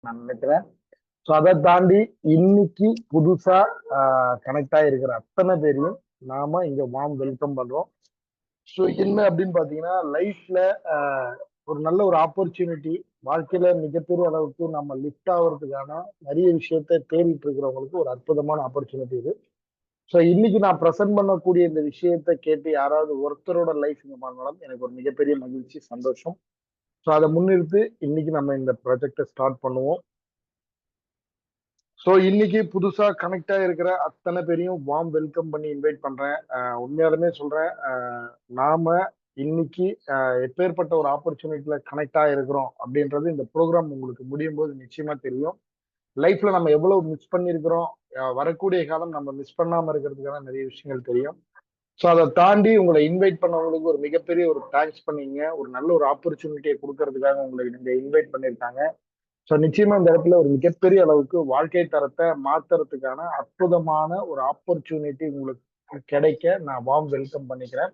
நான் நினைக்கிறேன். ஸோ அதை தாண்டி இன்னைக்கு புதுசா கனெக்ட் ஆகிருக்கிற அத்தனை பேரையும் நாம இங்க வார்ம் வெல்கம் பண்றோம். ஸோ என்ன அப்படின்னு பாத்தீங்கன்னா லைஃப்ல ஒரு நல்ல ஒரு ஆப்பர்ச்சுனிட்டி, வாழ்க்கையில மிகப்பெரிய அளவுக்கு நம்ம லிஃப்ட் ஆகுறதுக்கான நிறைய விஷயத்த தேடிட்டு இருக்கிறவங்களுக்கு ஒரு அற்புதமான ஆப்பர்ச்சுனிட்டி இது. ஸோ இன்னைக்கு நான் ப்ரெசென்ட் பண்ணக்கூடிய இந்த விஷயத்த கேட்டு யாராவது ஒருத்தரோட லைஃப் இங்க பண்ணலாம் எனக்கு ஒரு மிகப்பெரிய மகிழ்ச்சி, சந்தோஷம். ஸோ அதை முன்னிறுத்து இன்னைக்கு நம்ம இந்த ப்ராஜெக்டை ஸ்டார்ட் பண்ணுவோம். ஸோ இன்னைக்கு புதுசா கனெக்ட் ஆகிருக்கிற அத்தனை பேரையும் வார்ம் வெல்கம் பண்ணி இன்வைட் பண்றேன். உண்மையாலுமே சொல்றேன், நாம இன்னைக்கு எப்பேற்பட்ட ஒரு ஆப்பர்ச்சுனிட்டில கனெக்ட் ஆகிருக்கிறோம் அப்படின்றது இந்த ப்ரோக்ராம் உங்களுக்கு முடியும் போது நிச்சயமா தெரியும். லைஃப்ல நம்ம எவ்வளவு மிஸ் பண்ணியிருக்கிறோம், வரக்கூடிய காலம் நம்ம மிஸ் பண்ணாம இருக்கிறதுக்கான நிறைய விஷயங்கள் தெரியும். ஸோ அதை தாண்டி உங்களை இன்வைட் பண்ணவங்களுக்கு ஒரு மிகப்பெரிய ஒரு தேங்க்ஸ் பண்ணீங்க. ஒரு நல்ல ஒரு ஆப்பர்ச்சுனிட்டியை கொடுக்கறதுக்காக உங்களை நீங்க இன்வைட் பண்ணியிருக்காங்க. ஸோ நிச்சயமா இந்த இடத்துல ஒரு மிகப்பெரிய அளவுக்கு வாழ்க்கை தரத்தை மாத்துறதுக்கான அற்புதமான ஒரு ஆப்பர்ச்சுனிட்டி உங்களுக்கு கிடைக்க நான் வார்ம் வெல்கம் பண்ணிக்கிறேன்.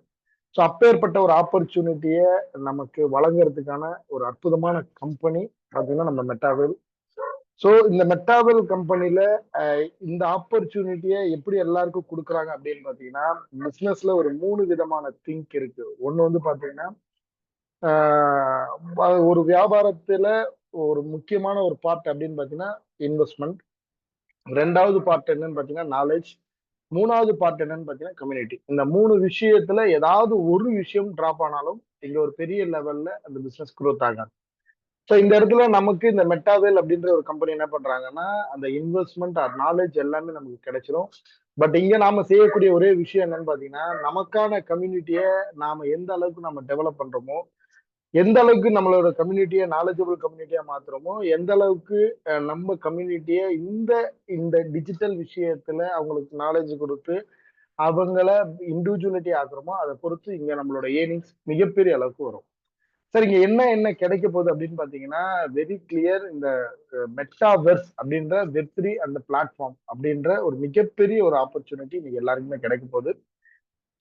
ஸோ அப்பேற்பட்ட ஒரு ஆப்பர்ச்சுனிட்டியை நமக்கு வழங்குறதுக்கான ஒரு அற்புதமான கம்பெனி பார்த்தீங்கன்னா நம்ம மெட்டாவேல். ஸோ இந்த மெட்டாவேல் கம்பெனில இந்த ஆப்பர்ச்சுனிட்டியை எப்படி எல்லாருக்கும் கொடுக்குறாங்க அப்படின்னு பார்த்தீங்கன்னா, பிசினஸ்ல ஒரு 3 விதமான திங்க் இருக்கு. ஒன்று வந்து பார்த்தீங்கன்னா, ஒரு வியாபாரத்துல ஒரு முக்கியமான ஒரு பார்ட் அப்படின்னு பாத்தீங்கன்னா இன்வெஸ்ட்மெண்ட். ரெண்டாவது பார்ட் என்னன்னு பாத்தீங்கன்னா நாலேஜ். மூணாவது பார்ட் என்னன்னு பாத்தீங்கன்னா கம்யூனிட்டி. இந்த 3 விஷயத்துல ஏதாவது ஒரு விஷயம் டிராப் ஆனாலும் இங்க ஒரு பெரிய லெவல்ல அந்த பிசினஸ் குரோத் ஆகாது. ஸோ இந்த இடத்துல நமக்கு இந்த மெட்டாவேல் அப்படின்ற ஒரு கம்பெனி என்ன பண்றாங்கன்னா, அந்த இன்வெஸ்ட்மெண்ட் ஆர் நாலேஜ் எல்லாமே நமக்கு கிடைச்சிரும். பட் இங்க நாம செய்யக்கூடிய ஒரே விஷயம் என்னன்னு பாத்தீங்கன்னா, நமக்கான கம்யூனிட்டியை நாம எந்த அளவுக்கு நம்ம டெவலப் பண்றோமோ, எந்த அளவுக்கு நம்மளோட கம்யூனிட்டியை நாலேஜபிள் கம்யூனிட்டியா மாத்துறோமோ, எந்த அளவுக்கு நம்ம கம்யூனிட்டியை இந்த இந்த டிஜிட்டல் விஷயத்துல அவங்களுக்கு நாலேஜ் கொடுத்து அவங்கள இண்டிவிஜுவலிட்டி ஆக்குறோமோ அதை பொறுத்து இங்க நம்மளோட ஏர்னிங்ஸ் மிகப்பெரிய அளவுக்கு வரும். சார் இங்க என்ன என்ன கிடைக்க போகுது அப்படின்னு பாத்தீங்கன்னா, வெரி கிளியர். இந்த மெட்டாவெர்ஸ் அப்படின்ற வெப்3 அந்த பிளாட்ஃபார்ம் அப்படின்ற ஒரு மிகப்பெரிய ஒரு ஆப்பர்ச்சுனிட்டி இன்னைக்கு எல்லாருக்குமே கிடைக்க போகுது.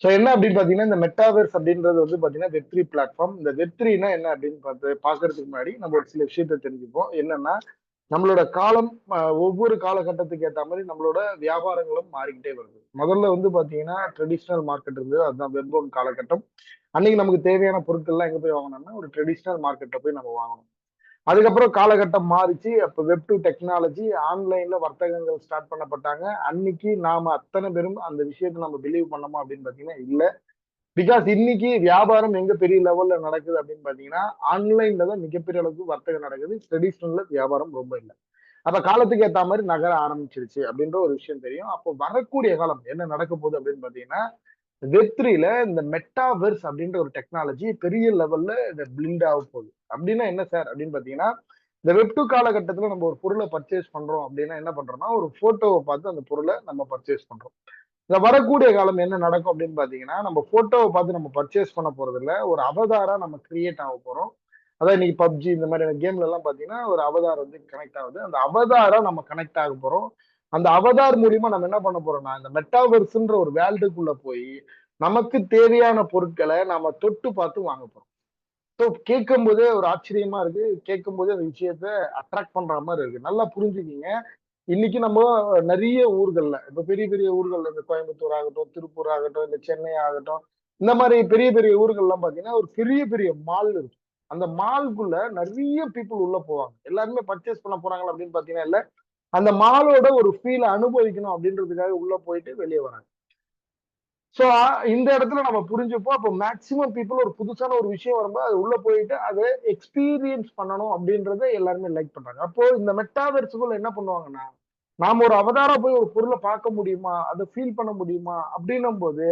ஸோ என்ன அப்படின்னு பாத்தீங்கன்னா, இந்த மெட்டாவெர்ஸ் அப்படின்றது வந்து பாத்தீங்கன்னா வெப்3 பிளாட்ஃபார்ம். இந்த வெப்3னா என்ன அப்படின்னு பாக்குறதுக்கு முன்னாடி நம்ம ஒரு சில விஷயத்த தெரிஞ்சுப்போம். என்னன்னா, நம்மளோட காலம் ஒவ்வொரு காலகட்டத்துக்கு ஏற்ற மாதிரி நம்மளோட வியாபாரங்களும் மாறிக்கிட்டே வருது. முதல்ல வந்து பாத்தீங்கன்னா ட்ரெடிஷ்னல் மார்க்கெட் இருந்தது, அதுதான் வெப் ஒன் காலகட்டம். அன்னைக்கு நமக்கு தேவையான பொருட்கள்லாம் எங்க போய் வாங்கணும்னா ஒரு ட்ரெடிஷ்னல் மார்க்கெட்டை போய் நம்ம வாங்கணும். அதுக்கப்புறம் காலகட்டம் மாறிச்சு. அப்ப வெப் டூ டெக்னாலஜி, ஆன்லைன்ல வர்த்தகங்கள் ஸ்டார்ட் பண்ணப்பட்டாங்க. அன்னைக்கு நாம அத்தனை பேரும் அந்த விஷயத்தை நம்ம பிலீவ் பண்ணோமா அப்படின்னு பாத்தீங்கன்னா இல்ல. பிகாஸ் இன்னைக்கு வியாபாரம் எங்க பெரிய லெவல்ல நடக்குது அப்படின்னு பாத்தீங்கன்னா ஆன்லைன்ல தான் மிகப்பெரிய அளவுக்கு வர்த்தகம் நடக்குது. ட்ரெடிஷ்னல்ல வியாபாரம் ரொம்ப இல்லை. அப்ப காலத்துக்கு ஏத்த மாதிரி நகர ஆரம்பிச்சிருச்சு அப்படின்ற ஒரு விஷயம் தெரியும். அப்போ வரக்கூடிய காலம் என்ன நடக்க போகுது அப்படின்னு பாத்தீங்கன்னா, வெப்3ல இந்த மெட்டாவெர்ஸ் அப்படின்ற ஒரு டெக்னாலஜி பெரிய லெவல்ல இந்த பிளிண்ட் ஆக போகுது. அப்படின்னா என்ன சார் அப்படின்னு பாத்தீங்கன்னா, இந்த வெப் டூ காலகட்டத்துல நம்ம ஒரு பொருளை பர்ச்சேஸ் பண்றோம் அப்படின்னா என்ன பண்றோம்னா, ஒரு போட்டோவை பார்த்து அந்த பொருளை நம்ம பர்ச்சேஸ் பண்றோம். இந்த வரக்கூடிய காலம் என்ன நடக்கும் அப்படின்னு பாத்தீங்கன்னா, நம்ம போட்டோவை பார்த்து நம்ம பர்ச்சேஸ் பண்ண போறது இல்ல, ஒரு அவதாரா நம்ம கிரியேட் ஆக போறோம். அதான் இன்னைக்கு பப்ஜி இந்த மாதிரி கேம்ல எல்லாம் பாத்தீங்கன்னா ஒரு அவதார் வந்து கனெக்ட் ஆகுது. அந்த அவதாரா நம்ம கனெக்ட் ஆக போறோம். அந்த அவதார் மூலியமா நம்ம என்ன பண்ண போறோம்னா, இந்த மெட்டாவர்ஸ்ன்ற ஒரு வேர்ல்டுக்குள்ள போய் நமக்கு தேவையான பொருட்களை நாம தொட்டு பார்த்து வாங்க போறோம். ஸோ கேட்கும் போதே ஒரு ஆச்சரியமா இருக்கு. கேட்கும் போதே அந்த விஷயத்த அட்ராக்ட் பண்ற மாதிரி இருக்கு. நல்லா புரிஞ்சுக்கிங்க. இன்னைக்கு நம்ம நிறைய ஊர்கள்ல இப்ப பெரிய பெரிய ஊர்கள்ல இந்த கோயம்புத்தூர் ஆகட்டும், திருப்பூர் ஆகட்டும், இந்த சென்னை ஆகட்டும், இந்த மாதிரி பெரிய பெரிய ஊர்கள்லாம் பாத்தீங்கன்னா ஒரு பெரிய பெரிய மால் இருக்கு. அந்த மால்குள்ள நிறைய பீப்புள் உள்ள போவாங்க. எல்லாருமே பர்ச்சேஸ் பண்ண போறாங்களா அப்படின்னு பாத்தீங்கன்னா இல்ல. அந்த மாலோட ஒரு ஃபீலை அனுபவிக்கணும் அப்படின்றதுக்காக உள்ள போயிட்டு வெளியே வராங்க. சோ இந்த இடத்துல நம்ம புரிஞ்சுப்போம். அப்போ மேக்சிமம் பீப்புள் ஒரு புதுசான ஒரு விஷயம் வரும்போது அது உள்ள போயிட்டு அதை எக்ஸ்பீரியன்ஸ் பண்ணணும் அப்படின்றத எல்லாருமே லைக் பண்றாங்க. அப்போ இந்த மெட்டாவெர்ஸுக்குள்ள என்ன பண்ணுவாங்கன்னா, நாம ஒரு அவதாரா போய் ஒரு பொருளை பார்க்க முடியுமா, அதை ஃபீல் பண்ண முடியுமா அப்படின்னும் போது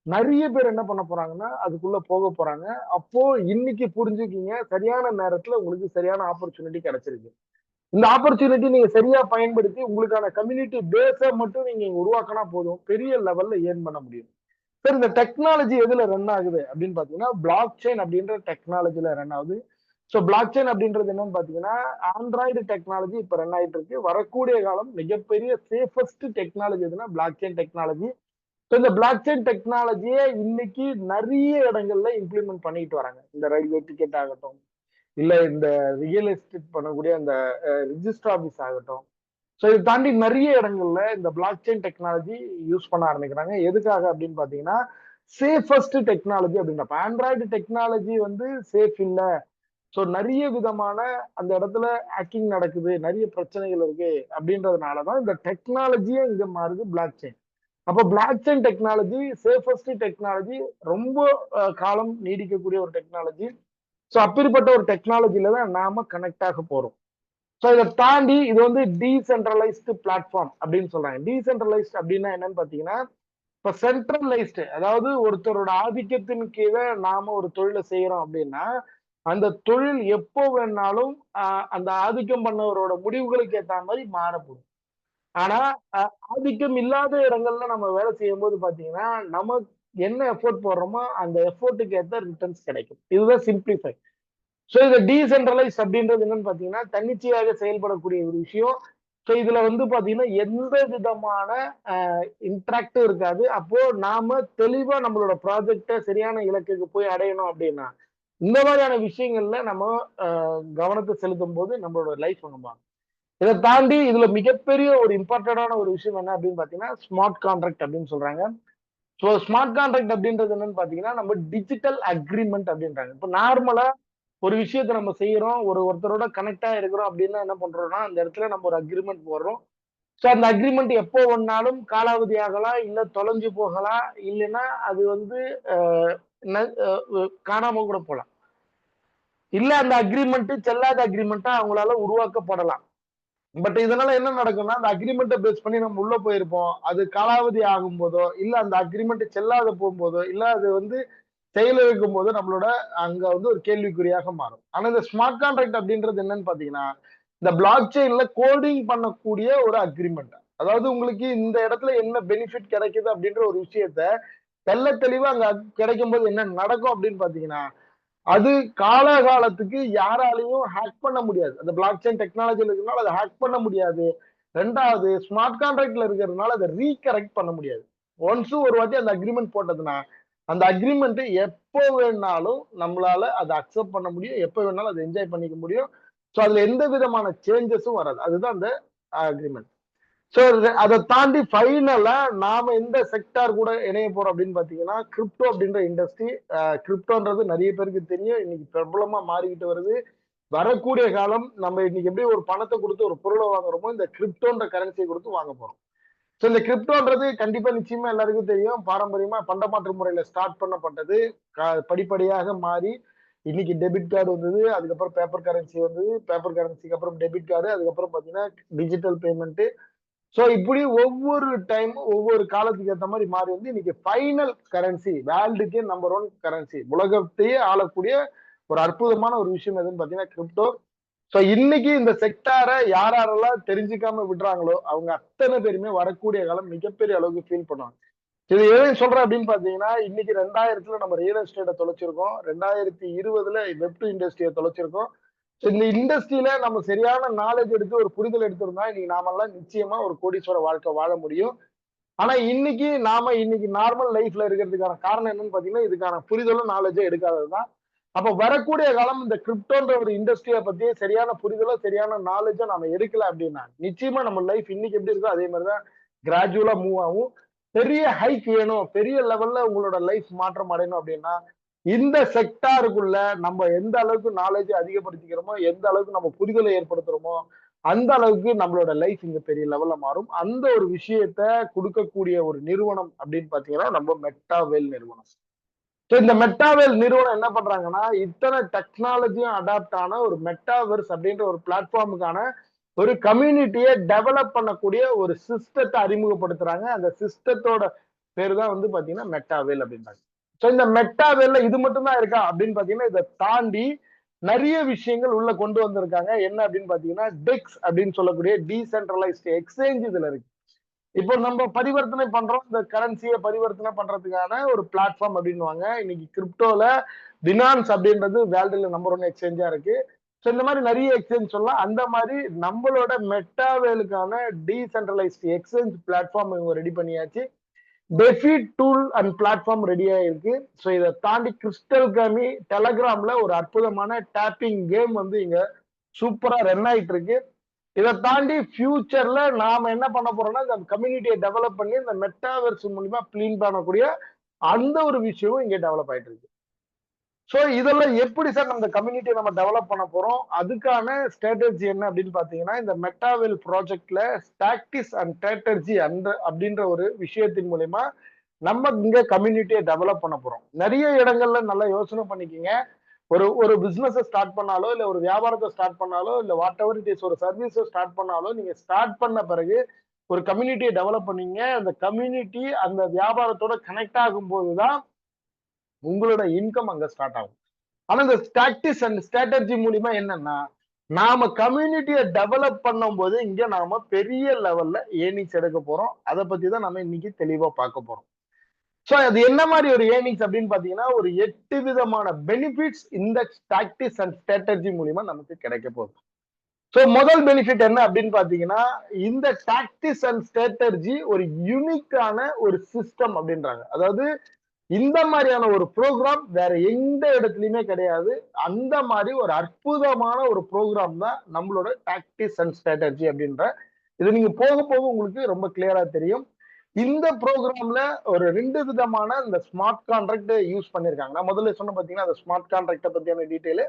நிறைய பேர் என்ன பண்ண போறாங்கன்னா அதுக்குள்ள போக போறாங்க. அப்போ இன்னைக்கு புரிஞ்சுக்கிங்க, சரியான நேரத்துல உங்களுக்கு சரியான ஆப்பர்ச்சுனிட்டி கிடைச்சிருக்கு. இந்த ஆப்பர்ச்சுனிட்டி நீங்க சரியா பயன்படுத்தி உங்களுக்கான கம்யூனிட்டி பேஸ மட்டும் நீங்க உருவாக்கினா போதும், பெரிய லெவல்ல ஏர்ன் பண்ண முடியும். சார் இந்த டெக்னாலஜி எதுல ரன் ஆகுது அப்படின்னு பாத்தீங்கன்னா பிளாக் செயின் அப்படின்ற டெக்னாலஜில ரன் ஆகுது. ஸோ பிளாக் செயின் அப்படின்றது என்னன்னு பாத்தீங்கன்னா ஆண்ட்ராய்டு டெக்னாலஜி இப்ப ரன் ஆயிட்டு இருக்கு. வரக்கூடிய காலம் மிகப்பெரிய சேஃபஸ்ட் டெக்னாலஜி எதுனா பிளாக் செயின் டெக்னாலஜி. ஸோ இந்த பிளாக் செயின் டெக்னாலஜியை இன்னைக்கு நிறைய இடங்கள்ல இம்ப்ளிமெண்ட் பண்ணிட்டு வராங்க. இந்த ரயில்வே டிக்கெட் ஆகட்டும், இல்ல இந்த ரியல் எஸ்டேட் பண்ணக்கூடிய அந்த ரிஜிஸ்டர் ஆபீஸ் ஆகட்டும். ஸோ இதை தாண்டி நிறைய இடங்கள்ல இந்த பிளாக் செயின் டெக்னாலஜி யூஸ் பண்ண ஆரம்பிக்கிறாங்க. எதுக்காக அப்படின்னு பாத்தீங்கன்னா, சேஃபஸ்ட் டெக்னாலஜி அப்படின்றப்ப ஆண்ட்ராய்டு டெக்னாலஜி வந்து சேஃப் இல்ல. ஸோ நிறைய விதமான அந்த இடத்துல ஹேக்கிங் நடக்குது, நிறைய பிரச்சனைகள் இருக்கு அப்படின்றதுனாலதான் இந்த டெக்னாலஜியே இங்க மாறுது பிளாக் செயின். அப்போ block chain technology safest technology, ரொம்ப காலம் நீடிக்கக்கூடிய ஒரு டெக்னாலஜி. ஸோ அப்படிப்பட்ட ஒரு டெக்னாலஜில தான் நாம கனெக்ட் ஆக போறோம். ஸோ இதை தாண்டி இது வந்து டீசென்ட்ரலைஸ்டு பிளாட்ஃபார்ம் அப்படின்னு சொல்றாங்க. டீசென்ட்ரலைஸ்ட் அப்படின்னா என்னன்னு பாத்தீங்கன்னா, இப்ப சென்ட்ரலைஸ்டு, அதாவது ஒருத்தரோட ஆதிக்கத்தின் கீழே நாம ஒரு தொழிலை செய்யறோம் அப்படின்னா, அந்த தொழில் எப்போ வேணாலும் அந்த ஆதிக்கம் பண்ணவரோட முடிவுகளுக்கு ஏத்த மாதிரி மாறப்படும். ஆனா ஆதிக்கம் இல்லாத இடங்கள்ல நம்ம வேலை செய்யும் போது பாத்தீங்கன்னா, நம்ம என்ன எஃபோர்ட் போடுறோமோ அந்த எஃபோர்ட்டுக்கு ஏத்த ரிட்டர்ன்ஸ் கிடைக்கும். இதுதான் சிம்பிளிஃபை. ஸோ இதை டீசென்ட்ரலைஸ் அப்படின்றது என்னன்னு பாத்தீங்கன்னா, தன்னிச்சையாக செயல்படக்கூடிய ஒரு விஷயம். ஸோ இதுல வந்து பாத்தீங்கன்னா எந்த விதமான இன்ட்ராக்டும் இருக்காது. அப்போ நாம தெளிவா நம்மளோட ப்ராஜெக்டை சரியான இலக்குக்கு போய் அடையணும் அப்படின்னா, இந்த மாதிரியான விஷயங்கள்ல நம்ம கவனத்தை செலுத்தும் போது நம்மளோட லைஃப் நம்ம. இதை தாண்டி இதுல மிகப்பெரிய ஒரு இம்பார்ட்டன்டான ஒரு விஷயம் என்ன அப்படின்னு பாத்தீங்கன்னா, ஸ்மார்ட் கான்ட்ராக்ட் அப்படின்னு சொல்றாங்க. ஸோ ஸ்மார்ட் கான்ட்ராக்ட் அப்படின்றது என்னன்னு பாத்தீங்கன்னா, நம்ம டிஜிட்டல் அக்ரிமெண்ட் அப்படின்றாங்க. இப்போ நார்மலா ஒரு விஷயத்த நம்ம செய்யறோம், ஒருத்தரோட கனெக்டா இருக்கிறோம் அப்படின்னா என்ன பண்றோம்னா, அந்த இடத்துல நம்ம ஒரு அக்ரிமெண்ட் போடுறோம். ஸோ அந்த அக்ரிமெண்ட் எப்போ வேணாலும் காலாவதி ஆகலாம், இல்ல தொலைஞ்சு போகலாம், இல்லைன்னா அது வந்து காணாம கூட போகலாம். இல்ல அந்த அக்ரிமெண்ட் செல்லாத அக்ரிமெண்டா அவங்களால உருவாக்கப்படலாம். பட் இதனால என்ன நடக்கும்னா, அந்த அக்ரிமெண்ட்டை பேஸ் பண்ணி நம்ம உள்ள போயிருப்போம். அது காலாவதி ஆகும் போதோ, இல்ல அந்த அக்ரிமெண்ட் செல்லாத போகும்போதோ, இல்ல அது வந்து செயலிழக்கும் போது நம்மளோட அங்க வந்து ஒரு கேள்விக்குறியாக மாறும். ஆனா இந்த ஸ்மார்ட் கான்ட்ராக்ட் அப்படின்றது என்னன்னு பாத்தீங்கன்னா, இந்த பிளாக் செயின்ல கோடிங் பண்ணக்கூடிய ஒரு அக்ரிமெண்ட். அதாவது உங்களுக்கு இந்த இடத்துல என்ன பெனிஃபிட் கிடைக்குது அப்படின்ற ஒரு விஷயத்த தெள்ள தெளிவா அங்க கிடைக்கும் போது என்ன நடக்கும் அப்படின்னு பாத்தீங்கன்னா, அது காலகாலத்துக்கு யாராலையும் ஹேக் பண்ண முடியாது. அந்த பிளாக் செயின் டெக்னாலஜில இருக்கிறதுனால அதை ஹேக் பண்ண முடியாது. 2வது ஸ்மார்ட் கான்ட்ராக்ட்ல இருக்கிறதுனால அதை ரீகரெக்ட் பண்ண முடியாது. ஒன்ஸ் ஒரு வாட்டி அந்த அக்ரிமெண்ட் போட்டதுன்னா, அந்த அக்ரிமெண்ட் எப்போ வேணாலும் நம்மளால அதை அக்செப்ட் பண்ண முடியும். எப்போ வேணாலும் அதை என்ஜாய் பண்ணிக்க முடியும். ஸோ அதுல எந்த விதமான சேஞ்சஸும் வராது. அதுதான் அந்த அக்ரிமெண்ட். ஸோ அதை தாண்டி ஃபைனலா நாம எந்த செக்டார் கூட இணைய போறோம் அப்படின்னு பாத்தீங்கன்னா, கிரிப்டோ அப்படின்ற இண்டஸ்ட்ரி. கிரிப்டோன்றது நிறைய பேருக்கு தெரியும். இன்னைக்கு பிரபலமா மாறிக்கிட்டு வருது. வரக்கூடிய காலம் நம்ம இன்னைக்கு எப்படி ஒரு பணத்தை கொடுத்து ஒரு பொருளை வாங்குறோமோ, இந்த கிரிப்டோன்ற கரன்சியை கொடுத்து வாங்க போறோம். ஸோ இந்த கிரிப்டோன்றது கண்டிப்பா நிச்சயமா எல்லாருக்கும் தெரியும். பாரம்பரியமா பண்டமாற்று முறையில ஸ்டார்ட் பண்ணப்பட்டது. படிப்படியாக மாறி இன்னைக்கு டெபிட் கார்டு வந்தது, அதுக்கப்புறம் பேப்பர் கரன்சி வந்தது, பேப்பர் கரன்சிக்கு அப்புறம் டெபிட் கார்டு, அதுக்கப்புறம் பாத்தீங்கன்னா டிஜிட்டல் பேமெண்ட். சோ இப்படி ஒவ்வொரு டைம் ஒவ்வொரு காலத்துக்கு ஏற்ற மாதிரி மாறி வந்து இன்னைக்கு ஃபைனல் கரன்சி, வேர்ல்டுக்கே நம்பர் 1 கரன்சி, உலகத்தையே ஆளக்கூடிய ஒரு அற்புதமான ஒரு விஷயம் எதுன்னு பாத்தீங்கன்னா கிரிப்டோ. சோ இன்னைக்கு இந்த செக்டாரை யாரெல்லாம் தெரிஞ்சுக்காம விடுறாங்களோ அவங்க அத்தனை பேருமே வரக்கூடிய காலம் மிகப்பெரிய அளவுக்கு ஃபீல் பண்ணுவாங்க. இது எதையும் சொல்றேன் அப்படின்னு பாத்தீங்கன்னா, இன்னைக்கு 2000ல நம்ம ரியல் எஸ்டேட்டை தொலைச்சிருக்கோம், 2020ல வெப் டு இண்டஸ்ட்ரியை தொலைச்சிருக்கோம். இந்த இண்டஸ்ட்ரியில நம்ம சரியான நாலேஜ் எடுத்து ஒரு புரிதல் எடுத்திருந்தா இன்னைக்கு நாமெல்லாம் நிச்சயமா ஒரு கோடீஸ்வர வாழ்க்கை வாழ முடியும். ஆனா இன்னைக்கு நார்மல் லைஃப்ல இருக்கிறதுக்கான காரணம் என்னன்னு பாத்தீங்கன்னா, இதுக்கான புரிதலும் நாலேஜும் எடுக்காததுதான். அப்ப வரக்கூடிய காலம் இந்த கிரிப்டோன்ற ஒரு இண்டஸ்ட்ரியை பத்தி சரியான புரிதலோ சரியான நாலேஜோ நாம எடுக்கல அப்படின்னா, நிச்சயமா நம்ம லைஃப் இன்னைக்கு எப்படி இருக்கோ அதே மாதிரிதான் கிராஜுவலா மூவ் ஆகும். பெரிய ஹைக் வேணும், பெரிய லெவல்ல உங்களோட லைஃப் மாற்றம் அடையணும் அப்படின்னா, இந்த செக்டாருக்குள்ள நம்ம எந்த அளவுக்கு நாலேஜ் அதிகப்படுத்திக்கிறோமோ, எந்த அளவுக்கு நம்ம புரிதலை ஏற்படுத்துறோமோ, அந்த அளவுக்கு நம்மளோட லைஃப் இங்க பெரிய லெவல்ல மாறும். அந்த ஒரு விஷயத்த கொடுக்கக்கூடிய ஒரு நிறுவனம் அப்படின்னு பாத்தீங்கன்னா, நம்ம மெட்டாவேல் நிறுவனம். ஸோ இந்த மெட்டாவேல் நிறுவனம் என்ன பண்றாங்கன்னா, இத்தனை டெக்னாலஜியும் அடாப்ட் ஆன ஒரு மெட்டாவர்ஸ் அப்படின்ற ஒரு பிளாட்ஃபார்முக்கான ஒரு கம்யூனிட்டியை டெவலப் பண்ணக்கூடிய ஒரு சிஸ்டத்தை அறிமுகப்படுத்துறாங்க. அந்த சிஸ்டத்தோட பேரு தான் வந்து பாத்தீங்கன்னா மெட்டாவேல் அப்படின்றாங்க. ஸோ இந்த மெட்டாவேல்ல இது மட்டும் தான் இருக்கா அப்படின்னு பாத்தீங்கன்னா, இதை தாண்டி நிறைய விஷயங்கள் உள்ள கொண்டு வந்திருக்காங்க. என்ன அப்படின்னு பாத்தீங்கன்னா, டெக்ஸ் அப்படின்னு சொல்லக்கூடிய டீசென்ட்ரலைஸ்டு எக்ஸ்சேஞ்ச் இதுல இருக்கு. இப்போ நம்ம பரிவர்த்தனை பண்றோம், இந்த கரன்சியை பரிவர்த்தனை பண்றதுக்கான ஒரு பிளாட்ஃபார்ம் அப்படின்னுவாங்க. இன்னைக்கு கிரிப்டோல பினான்ஸ் அப்படின்றது வேர்ல்டுல நம்பர் 1 எக்ஸ்சேஞ்சா இருக்கு. ஸோ இந்த மாதிரி நிறைய எக்ஸ்சேஞ்ச் சொல்லலாம். அந்த மாதிரி நம்மளோட மெட்டாவேலுக்கான டீசென்ட்ரலைஸ்டு எக்ஸ்சேஞ்ச் பிளாட்ஃபார்ம் இவங்க ரெடி பண்ணியாச்சு. டெஃபி டூல் அண்ட் பிளாட்ஃபார்ம் ரெடியா இருக்கு. ஸோ இதை தாண்டி கிறிஸ்டல் கமி டெலகிராம்ல ஒரு அற்புதமான டேப்பிங் கேம் வந்து இங்க சூப்பரா ரன் ஆயிட்டு இருக்கு. இதை தாண்டி ஃபியூச்சர்ல நாம என்ன பண்ண போறோம்னா இந்த கம்யூனிட்டியை டெவலப் பண்ணி இந்த மெட்டாவர்ஸ் மூலியமா பிளீன் பண்ணக்கூடிய அந்த ஒரு விஷயமும் இங்க டெவலப் ஆயிட்டு இருக்கு. ஸோ இதெல்லாம் எப்படி சார் நம்ம கம்யூனிட்டியை நம்ம டெவலப் பண்ண போறோம், அதுக்கான ஸ்ட்ராட்டஜி என்ன அப்படின்னு பாத்தீங்கன்னா இந்த மெட்டாவெல் ப்ராஜெக்ட்ல டாக்டிக்ஸ் அண்ட் ஸ்ட்ராட்டஜி அந்த அப்படின்ற ஒரு விஷயத்தின் மூலியமா நம்ம இங்க கம்யூனிட்டியை டெவலப் பண்ண போறோம். நிறைய இடங்கள்ல நல்லா யோசனை பண்ணிக்கிங்க. ஒரு பிசினஸ் ஸ்டார்ட் பண்ணாலோ இல்ல ஒரு வியாபாரத்தை ஸ்டார்ட் பண்ணாலோ இல்ல வாட் எவர் இட் இஸ் ஒரு சர்வீஸ் ஸ்டார்ட் பண்ணாலோ நீங்க ஸ்டார்ட் பண்ண பிறகு ஒரு கம்யூனிட்டியை டெவலப் பண்ணீங்க. அந்த கம்யூனிட்டி அந்த வியாபாரத்தோட கனெக்ட் ஆகும் போதுதான் உங்களோட இன்கம் அங்க ஸ்டார்ட் ஆகும். ஆனா இந்த டாக்டிக்ஸ் அண்ட் ஸ்ட்ராட்டஜி மூலியமா என்னன்னா நாம கம்யூனிட்டியை டெவலப் பண்ணும் போது இங்க நாம பெரிய லெவல்ல ஏர்னிங்ஸ் எடுக்க போறோம். அதை பத்தி தான் நம்ம இன்னைக்கு தெளிவா பார்க்க போறோம். சோ அது என்ன மாதிரி ஒரு ஏர்னிங்ஸ் அப்படின்னு பாத்தீங்கன்னா ஒரு 8 விதமான பெனிஃபிட்ஸ் இந்த டாக்டிக்ஸ் அண்ட் ஸ்ட்ராட்டஜி மூலியமா நமக்கு கிடைக்க போகுது. சோ முதல் பெனிஃபிட் என்ன அப்படின்னு பாத்தீங்கன்னா இந்த டாக்டிக்ஸ் அண்ட் ஸ்ட்ராட்டஜி ஒரு யூனிக்கான ஒரு சிஸ்டம் அப்படின்றாங்க. அதாவது இந்த மாதிரியான ஒரு ப்ரோக்ராம் வேற எந்த இடத்துலயுமே கிடையாது. அந்த மாதிரி ஒரு அற்புதமான ஒரு ப்ரோக்ராம் தான் நம்மளோட டாக்டிக்ஸ் அண்ட் ஸ்ட்ராட்டஜி அப்படின்ற. இது நீங்க போக போக உங்களுக்கு ரொம்ப கிளியரா தெரியும். இந்த ப்ரோக்ராம்ல ஒரு 2 விதமான இந்த ஸ்மார்ட் கான்ட்ராக்ட் யூஸ் பண்ணிருக்காங்க. நான் முதல்ல சொன்ன பாத்தீங்கன்னா அந்த ஸ்மார்ட் கான்ட்ராக்ட பத்தியான டீடைல்.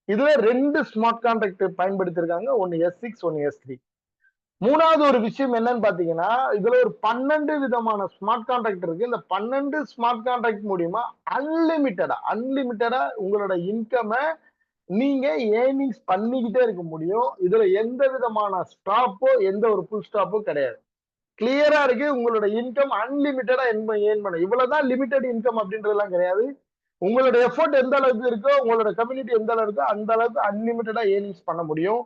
இதுல 2 ஸ்மார்ட் கான்ட்ராக்ட் பயன்படுத்திருக்காங்க. ஒன்னு S6 ஒன்னு S3. மூணாவது ஒரு விஷயம் என்னன்னு பாத்தீங்கன்னா இதுல ஒரு 12 விதமான ஸ்மார்ட் கான்ட்ராக்ட் இருக்கு. இந்த 12 ஸ்மார்ட் கான்ட்ராக்ட் மூலியமா அன்லிமிட்டடா உங்களோட இன்கம் நீங்க ஏர்னிங்ஸ் பண்ணிக்கிட்டே இருக்க முடியும். இதுல எந்த விதமான ஸ்டாப்போ எந்த ஒரு ஃபுல் ஸ்டாப்போ கிடையாது. கிளியரா இருக்கு. உங்களோட இன்கம் அன்லிமிட்டடா ஏர்ன் பண்ண இவ்வளவுதான் லிமிடெட் இன்கம் அப்படின்றதெல்லாம் கிடையாது. உங்களோட எஃபோர்ட் எந்த அளவுக்கு இருக்கோ உங்களோட கம்யூனிட்டி எந்த அளவுக்கு இருக்கோ அந்த அளவுக்கு அன்லிமிட்டடா ஏர்னிங்ஸ் பண்ண முடியும்.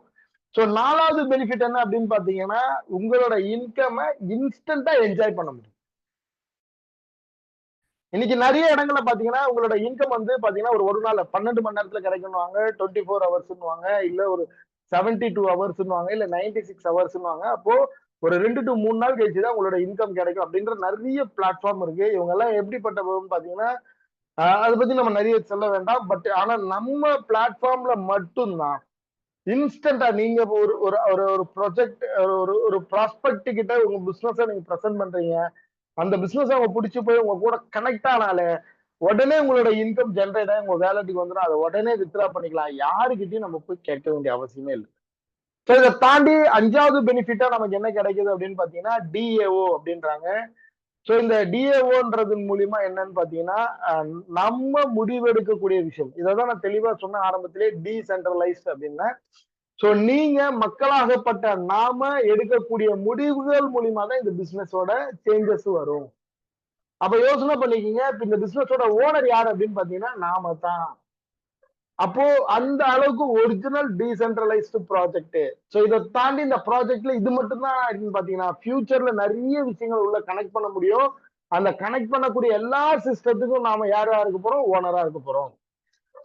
சோ 4வது பெனிஃபிட் என்ன அப்படின்னு பாத்தீங்கன்னா உங்களோட இன்கம் இன்ஸ்டன்டா என்ஜாய் பண்ண முடியும். இன்னைக்கு நிறைய இடங்கள்ல பாத்தீங்கன்னா உங்களோட இன்கம் வந்து பாத்தீங்கன்னா ஒரு நாள் 12 மணி நேரத்துல கிடைக்கணுவாங்க, 24 ஹவர்ஸ்னுவாங்க, இல்ல ஒரு 72 ஹவர்ஸ்னுவாங்க, இல்ல 96 ஹவர்ஸ்னுவாங்க. அப்போ ஒரு 2 to 3 நாள் கழிச்சுதான் உங்களோட இன்கம் கிடைக்கும் அப்படின்ற நிறைய பிளாட்ஃபார்ம் இருக்கு. இவங்க எல்லாம் எப்படிப்பட்டவங்க பாத்தீங்கன்னா அதை பத்தி நம்ம நிறைய சொல்ல வேண்டாம். பட் ஆனா நம்ம பிளாட்ஃபார்ம்ல மட்டும்தான் இன்ஸ்டன்டா நீங்க ஒரு ஒரு ஒரு ஒரு ப்ராஜெக்ட் ஒரு ஒரு ப்ராஸ்பெக்ட் கிட்ட உங்க பிசினஸ நீங்க பிரசன்ட் பண்றீங்க. அந்த பிசினஸ் அவங்க பிடிச்சு போய் உங்க கூட கனெக்ட் ஆனாலே உடனே உங்களோட இன்கம் ஜென்ரேட் ஆகி உங்க வேலைக்கு வந்துடும். அதை உடனே வித்ரா பண்ணிக்கலாம். யாருக்கிட்டையும் நம்ம போய் கேட்க வேண்டிய அவசியமே இல்லை. ஸோ இதை தாண்டி 5வது பெனிஃபிட்டா நமக்கு என்ன கிடைக்குது அப்படின்னு பாத்தீங்கன்னா DAO அப்படின்றாங்க. சோ இந்த DAOன்றது மூலியமா என்னன்னு பாத்தீங்கன்னா நம்ம முடிவெடுக்கக்கூடிய விஷயம். இதான் நான் தெளிவா சொன்ன ஆரம்பத்திலே டீசென்ட்ரலைஸ்ட் அப்படின்னா. சோ நீங்க மக்களாகப்பட்ட நாம எடுக்கக்கூடிய முடிவுகள் மூலியமா தான் இந்த பிசினஸோட சேஞ்சஸ் வரும். அப்ப யோசனை பண்ணிக்கீங்க. இப்ப இந்த பிசினஸோட ஓனர் யாரு அப்படின்னு பாத்தீங்கன்னா நாம தான். அப்போ அந்த அளவுக்கு ஒரிஜினல் டீசென்ட்ரலைஸ்டு ப்ராஜெக்ட். சோ இதை தாண்டி இந்த ப்ராஜெக்ட்ல இது மட்டும் தான் இருக்குன்னு பாத்தீங்கன்னா ஃபியூச்சர்ல நிறைய விஷயங்கள் உள்ள கனெக்ட் பண்ண முடியும். அந்த கனெக்ட் பண்ணக்கூடிய எல்லா சிஸ்டத்துக்கும் நாம யாரா இருக்க போறோம், ஓனரா இருக்க போறோம்.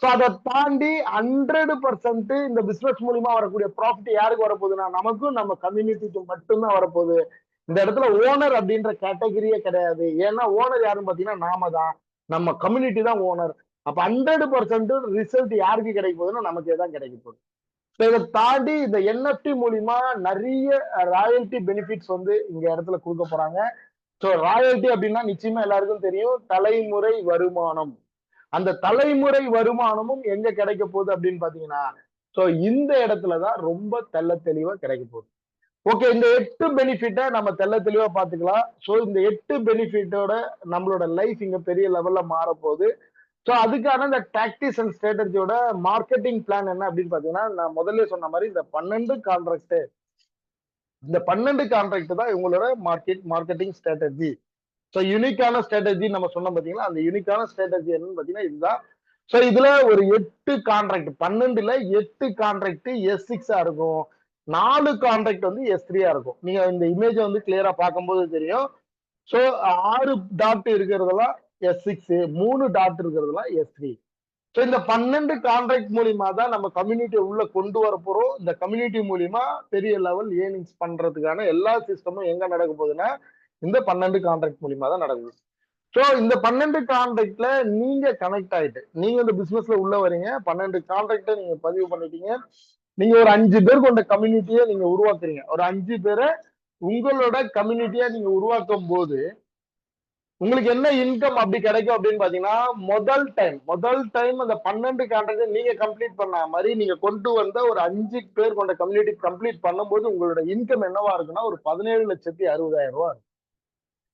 சோ அதை தாண்டி 100% இந்த பிசினஸ் மூலியமா வரக்கூடிய ப்ராஃபிட் யாருக்கு வரப்போகுதுன்னா நமக்கும் நம்ம கம்யூனிட்டிக்கு மட்டும்தான் வரப்போகுது. இந்த இடத்துல ஓனர் அப்படின்ற கேட்டகரியே கிடையாது. ஏன்னா ஓனர் யாருன்னு பாத்தீங்கன்னா நாம தான், நம்ம கம்யூனிட்டி தான் ஓனர். அப்ப 100% ரிசல்ட் யாருக்கு கிடைக்க போகுதுன்னா நமக்கே தான் கிடைக்க போகுது. இதை தாண்டி இந்த NFT மூலியமா நிறைய ராயல்டி பெனிஃபிட்ஸ் வந்து இங்க இடத்துல கொடுக்க போறாங்க. சோ ராயல்டி அப்படின்னா நிச்சயமா எல்லாருக்கும் தெரியும் தலைமுறை வருமானம். அந்த தலைமுறை வருமானமும் எங்க கிடைக்க போகுது அப்படின்னு பாத்தீங்கன்னா சோ இந்த இடத்துலதான் ரொம்ப தெள்ள தெளிவா கிடைக்க போகுது. ஓகே, இந்த 8 பெனிஃபிட்டை நம்ம தெள்ள தெளிவா பாத்துக்கலாம். சோ இந்த 8 பெனிஃபிட்டோட நம்மளோட லைஃப் இங்க பெரிய லெவல்ல மாற போகுது. சோ அதுக்கான இந்த டாக்டிக்ஸ் அண்ட் ஸ்ட்ராட்டஜியோட மார்க்கெட்டிங் பிளான் என்ன அப்படின்னு பாத்தீங்கன்னா நான் முதல்ல சொன்ன மாதிரி இந்த 12 கான்ட்ராக்ட் தான் இவங்களோட மார்க்கெட்டிங் ஸ்ட்ராட்டஜி. சோ யூனிக்கான ஸ்ட்ராட்டஜி நம்ம சொன்னோம் பாத்தீங்களா, அந்த யூனிக்கான ஸ்ட்ராட்டஜி என்னன்னு பாத்தீங்கன்னா இதுதான். சோ இதுல ஒரு 8 கான்ட்ராக்ட் 12ல 8 கான்ட்ராக்ட் S6 இருக்கும், 4 கான்ட்ராக்ட் வந்து S3 இருக்கும். நீங்க இந்த இமேஜ் வந்து கிளியரா பார்க்கும்போது தெரியும். சோ 6 டாட் இருக்கிறதெல்லாம் S6, 3 டாட் இருக்கிறதெல்லாம் S3. சோ இந்த 12 கான்ட்ராக்ட் மூலியமா தான் நம்ம கம்யூனிட்டி உள்ள கொண்டு வர போறோம். இந்த கம்யூனிட்டி மூலியமா பெரிய லெவல் ஏர்னிங்ஸ் பண்றதுக்கான எல்லா சிஸ்டமும் எங்க நடக்க போகுதுன்னா இந்த 12 கான்ட்ராக்ட் மூலியமா தான் நடக்குது. சோ இந்த 12 கான்ட்ராக்ட்ல நீங்க கனெக்ட் ஆயிட்டு நீங்க இந்த பிசினஸ்ல உள்ள வரீங்க. 12 கான்ட்ராக்ட நீங்க பதிவு பண்ணிட்டீங்க. நீங்க ஒரு 5 பேர் கொண்ட கம்யூனிட்டியை நீங்க உருவாக்குறீங்க. ஒரு 5 பேரை உங்களோட கம்யூனிட்டியா நீங்க உருவாக்கும் போது உங்களுக்கு என்ன இன்கம் அப்படி கிடைக்கும் அப்படின்னு பாத்தீங்கன்னா, முதல் டைம் அந்த 12 கான்ட்ராக்ட் நீங்க கம்ப்ளீட் பண்ண மாதிரி நீங்க கொண்டு வந்த ஒரு 5 பேர் கொண்ட கம்யூனிட்டி கம்ப்ளீட் பண்ணும்போது உங்களோட இன்கம் என்னவா இருக்குன்னா ஒரு 17,60,000 ரூபாய்.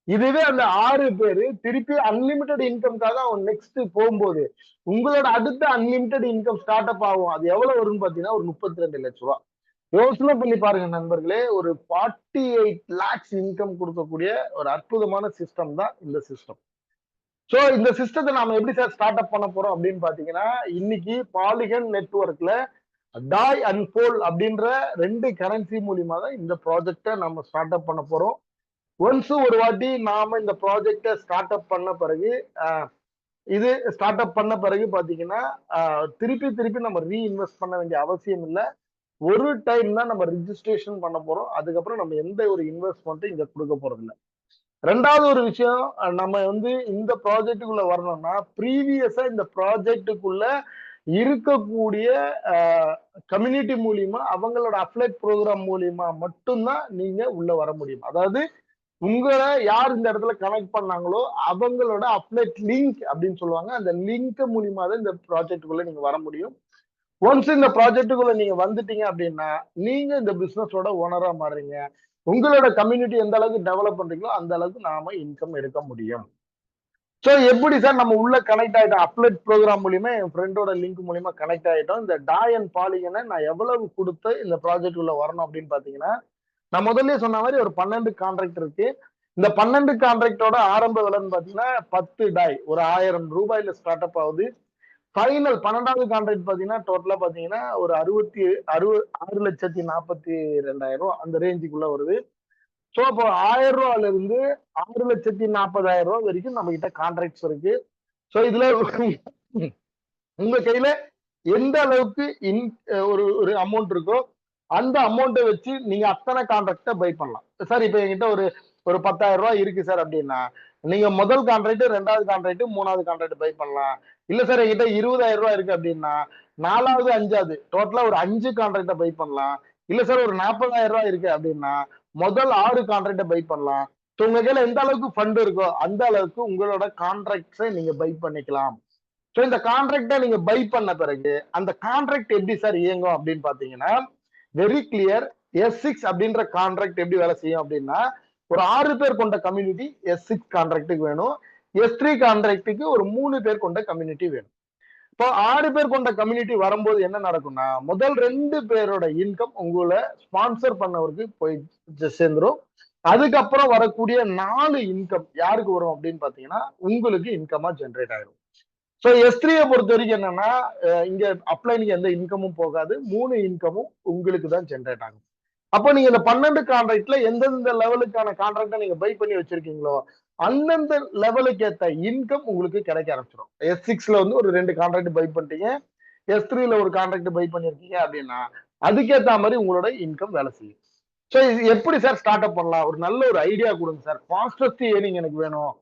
இதுவே அந்த 6 பேரு திருப்பி அன்லிமிட்டெட் இன்கம்காக அவன் நெக்ஸ்ட் போகும்போது உங்களோட அடுத்த அன்லிமிட்டெட் இன்கம் ஸ்டார்ட் அப் ஆகும். அது எவ்வளவு வரும்னு பாத்தீங்கன்னா ஒரு 32 லட்சம் ரூபாய். யோசனை பண்ணி பாருங்க நண்பர்களே. ஒரு 48 lakhs இன்கம் கொடுக்கக்கூடிய ஒரு அற்புதமான சிஸ்டம் தான் இந்த சிஸ்டம். சோ இந்த சிஸ்டத்தை நாம எப்படி சார் ஸ்டார்ட் அப் பண்ண போறோம் அப்படின்னு பாத்தீங்கன்னா, இன்னைக்கு பாலிகன் நெட்வொர்க்ல டாய் அண்ட் போல் அப்படின்ற 2 கரன்சி மூலியமா தான் இந்த ப்ராஜெக்டை நம்ம ஸ்டார்ட் அப் பண்ண போறோம். ஒன்ஸ் ஒரு வாட்டி நாம இந்த ப்ராஜெக்டை ஸ்டார்ட் அப் பண்ண பிறகு இது ஸ்டார்ட் அப் பண்ண பிறகு பாத்தீங்கன்னா திருப்பி நம்ம ரீஇன்வெஸ்ட் பண்ண வேண்டிய அவசியம் இல்லை. ஒரு டைம் தான் நம்ம ரிஜிஸ்ட்ரேஷன் பண்ண போறோம். அதுக்கப்புறம் நம்ம எந்த ஒரு இன்வெஸ்ட்மெண்ட்டும் இங்க கொடுக்க போறது இல்லை. ரெண்டாவது ஒரு விஷயம், நம்ம வந்து இந்த ப்ராஜெக்டுக்குள்ள வரணும்னா ப்ரீவியஸா இந்த ப்ராஜெக்டுக்குள்ள இருக்கக்கூடிய கம்யூனிட்டி மூலியமா அவங்களோட அப்ளைட் ப்ரோக்ராம் மூலியமா மட்டும்தான் நீங்க உள்ள வர முடியும். அதாவது உங்களை யார் இந்த இடத்துல கனெக்ட் பண்ணாங்களோ அவங்களோட அப்ளைட் லிங்க் அப்படின்னு சொல்லுவாங்க. அந்த லிங்க் மூலியமா தான் இந்த ப்ராஜெக்டுக்குள்ள நீங்க வர முடியும். ஒன்ஸ் இந்த ப்ராஜெக்டுக்குள்ள நீங்க வந்துட்டீங்க அப்படின்னா நீங்க இந்த பிசினஸோட ஓனரா மாறுறீங்க. உங்களோட கம்யூனிட்டி எந்த அளவுக்கு டெவலப் பண்றீங்களோ அந்த அளவுக்கு நாம இன்கம் எடுக்க முடியும். சோ எப்படி சார் நம்ம உள்ள கனெக்ட் ஆயிட்டோம்? அப்லெட் ப்ரோக்ராம் மூலியமா என் ஃப்ரெண்டோட லிங்க் மூலியமா கனெக்ட் ஆயிட்டோம். இந்த டாய் அண்ட் பாலிகனை நான் எவ்வளவு கொடுத்து இந்த ப்ராஜெக்ட் உள்ள வரணும் அப்படின்னு பாத்தீங்கன்னா, நான் முதல்ல சொன்ன மாதிரி ஒரு 12 கான்ட்ராக்ட் இருக்கு. இந்த 12 கான்ட்ராக்டோட ஆரம்ப விலைன்னு பாத்தீங்கன்னா 10 டாய் ஒரு 1000 ரூபாயில ஸ்டார்ட் அப் ஆகுது. ஃபைனல் 12வது கான்ட்ராக்ட் பாத்தீங்கன்னா டோட்டலா பாத்தீங்கன்னா ஒரு 6,42,000 அந்த ரேஞ்சுக்குள்ள வருது. சோ அப்போ 1000 ரூபாயில இருந்து 6,40,000 வரைக்கும் நம்ம கிட்ட கான்ட்ராக்ட்ஸ் இருக்கு. சோ இதுல உங்க கையில எந்த அளவுக்கு ஒரு ஒரு அமௌண்ட் இருக்கோ அந்த அமௌண்ட்டை வச்சு நீங்க அத்தனை கான்ட்ராக்ட பை பண்ணலாம். சார் இப்ப என்கிட்ட ஒரு ஒரு 10,000 ரூபாய் இருக்கு சார் அப்படின்னா நீங்க முதல் கான்ட்ராக்ட், 2வது கான்ட்ராக்ட், 3வது கான்ட்ராக்ட் பை பண்ணலாம். இல்ல சார் என்கிட்ட 20,000 ரூபாய் இருக்கு அப்படின்னா 4வது, 5வது டோட்டலா ஒரு 5 கான்ட்ராக்ட பை பண்ணலாம். இல்ல சார் ஒரு 40,000 ரூபாய் இருக்கு அப்படின்னா முதல் 6 கான்ட்ராக்ட பை பண்ணலாம். உங்க கையில எந்த அளவுக்கு ஃபண்ட் இருக்கோ அந்த அளவுக்கு உங்களோட கான்ட்ராக்ட்ஸை நீங்க பை பண்ணிக்கலாம். சோ இந்த கான்ட்ராக்டை நீங்க பை பண்ண பிறகு அந்த கான்ட்ராக்ட் எப்படி சார் இயங்கும் அப்படின்னு பாத்தீங்கன்னா வெரி கிளியர். S6 அப்படின்ற கான்ட்ராக்ட் எப்படி வேலை செய்யும் அப்படின்னா ஒரு 6 பேர் கொண்ட கம்யூனிட்டி S6 கான்ட்ராக்டுக்கு வேணும். S3 கான்ட்ராக்டுக்கு ஒரு 3 பேர் கொண்ட கம்யூனிட்டி வேணும். இப்போ 6 பேர் கொண்ட கம்யூனிட்டி வரும்போது என்ன நடக்கும்னா முதல் 2 பேரோட இன்கம் உங்களை ஸ்பான்சர் பண்ணவருக்கு போய் சேர்ந்துரும். அதுக்கப்புறம் வரக்கூடிய 4 இன்கம் யாருக்கு வரும் அப்படின்னு பாத்தீங்கன்னா உங்களுக்கு இன்கமா ஜென்ரேட் ஆயிரும். சோ S3 பொறுத்த வரைக்கும் என்னன்னா இங்க அப்ளைனுக்கு எந்த இன்கமும் போகாது. 3 இன்கமும் உங்களுக்கு தான் ஜென்ரேட் ஆகும். அப்போ நீங்க இந்த 12 கான்ட்ராக்ட்ல எந்தெந்த லெவலுக்கான கான்ட்ராக்டை நீங்க பை பண்ணி வச்சிருக்கீங்களோ அந்தந்த லெவலுக்கு ஏத்த இன்கம் உங்களுக்கு கிடைக்க ஆரம்பிச்சிடும். S6ல வந்து ஒரு 2 கான்ட்ராக்ட் பை பண்ணிட்டீங்க, S3ல ஒரு கான்ட்ராக்ட் பை பண்ணிருக்கீங்க அப்படின்னா அதுக்கேத்த மாதிரி உங்களோட இன்கம் வேலை செய்யும். சோ இது எப்படி சார் ஸ்டார்ட் அப் பண்ணலாம்? ஒரு நல்ல ஒரு ஐடியா கொடுங்க சார். ஃபாஸ்டஸ்ட் ஏர்னிங் எனக்கு வேணும்.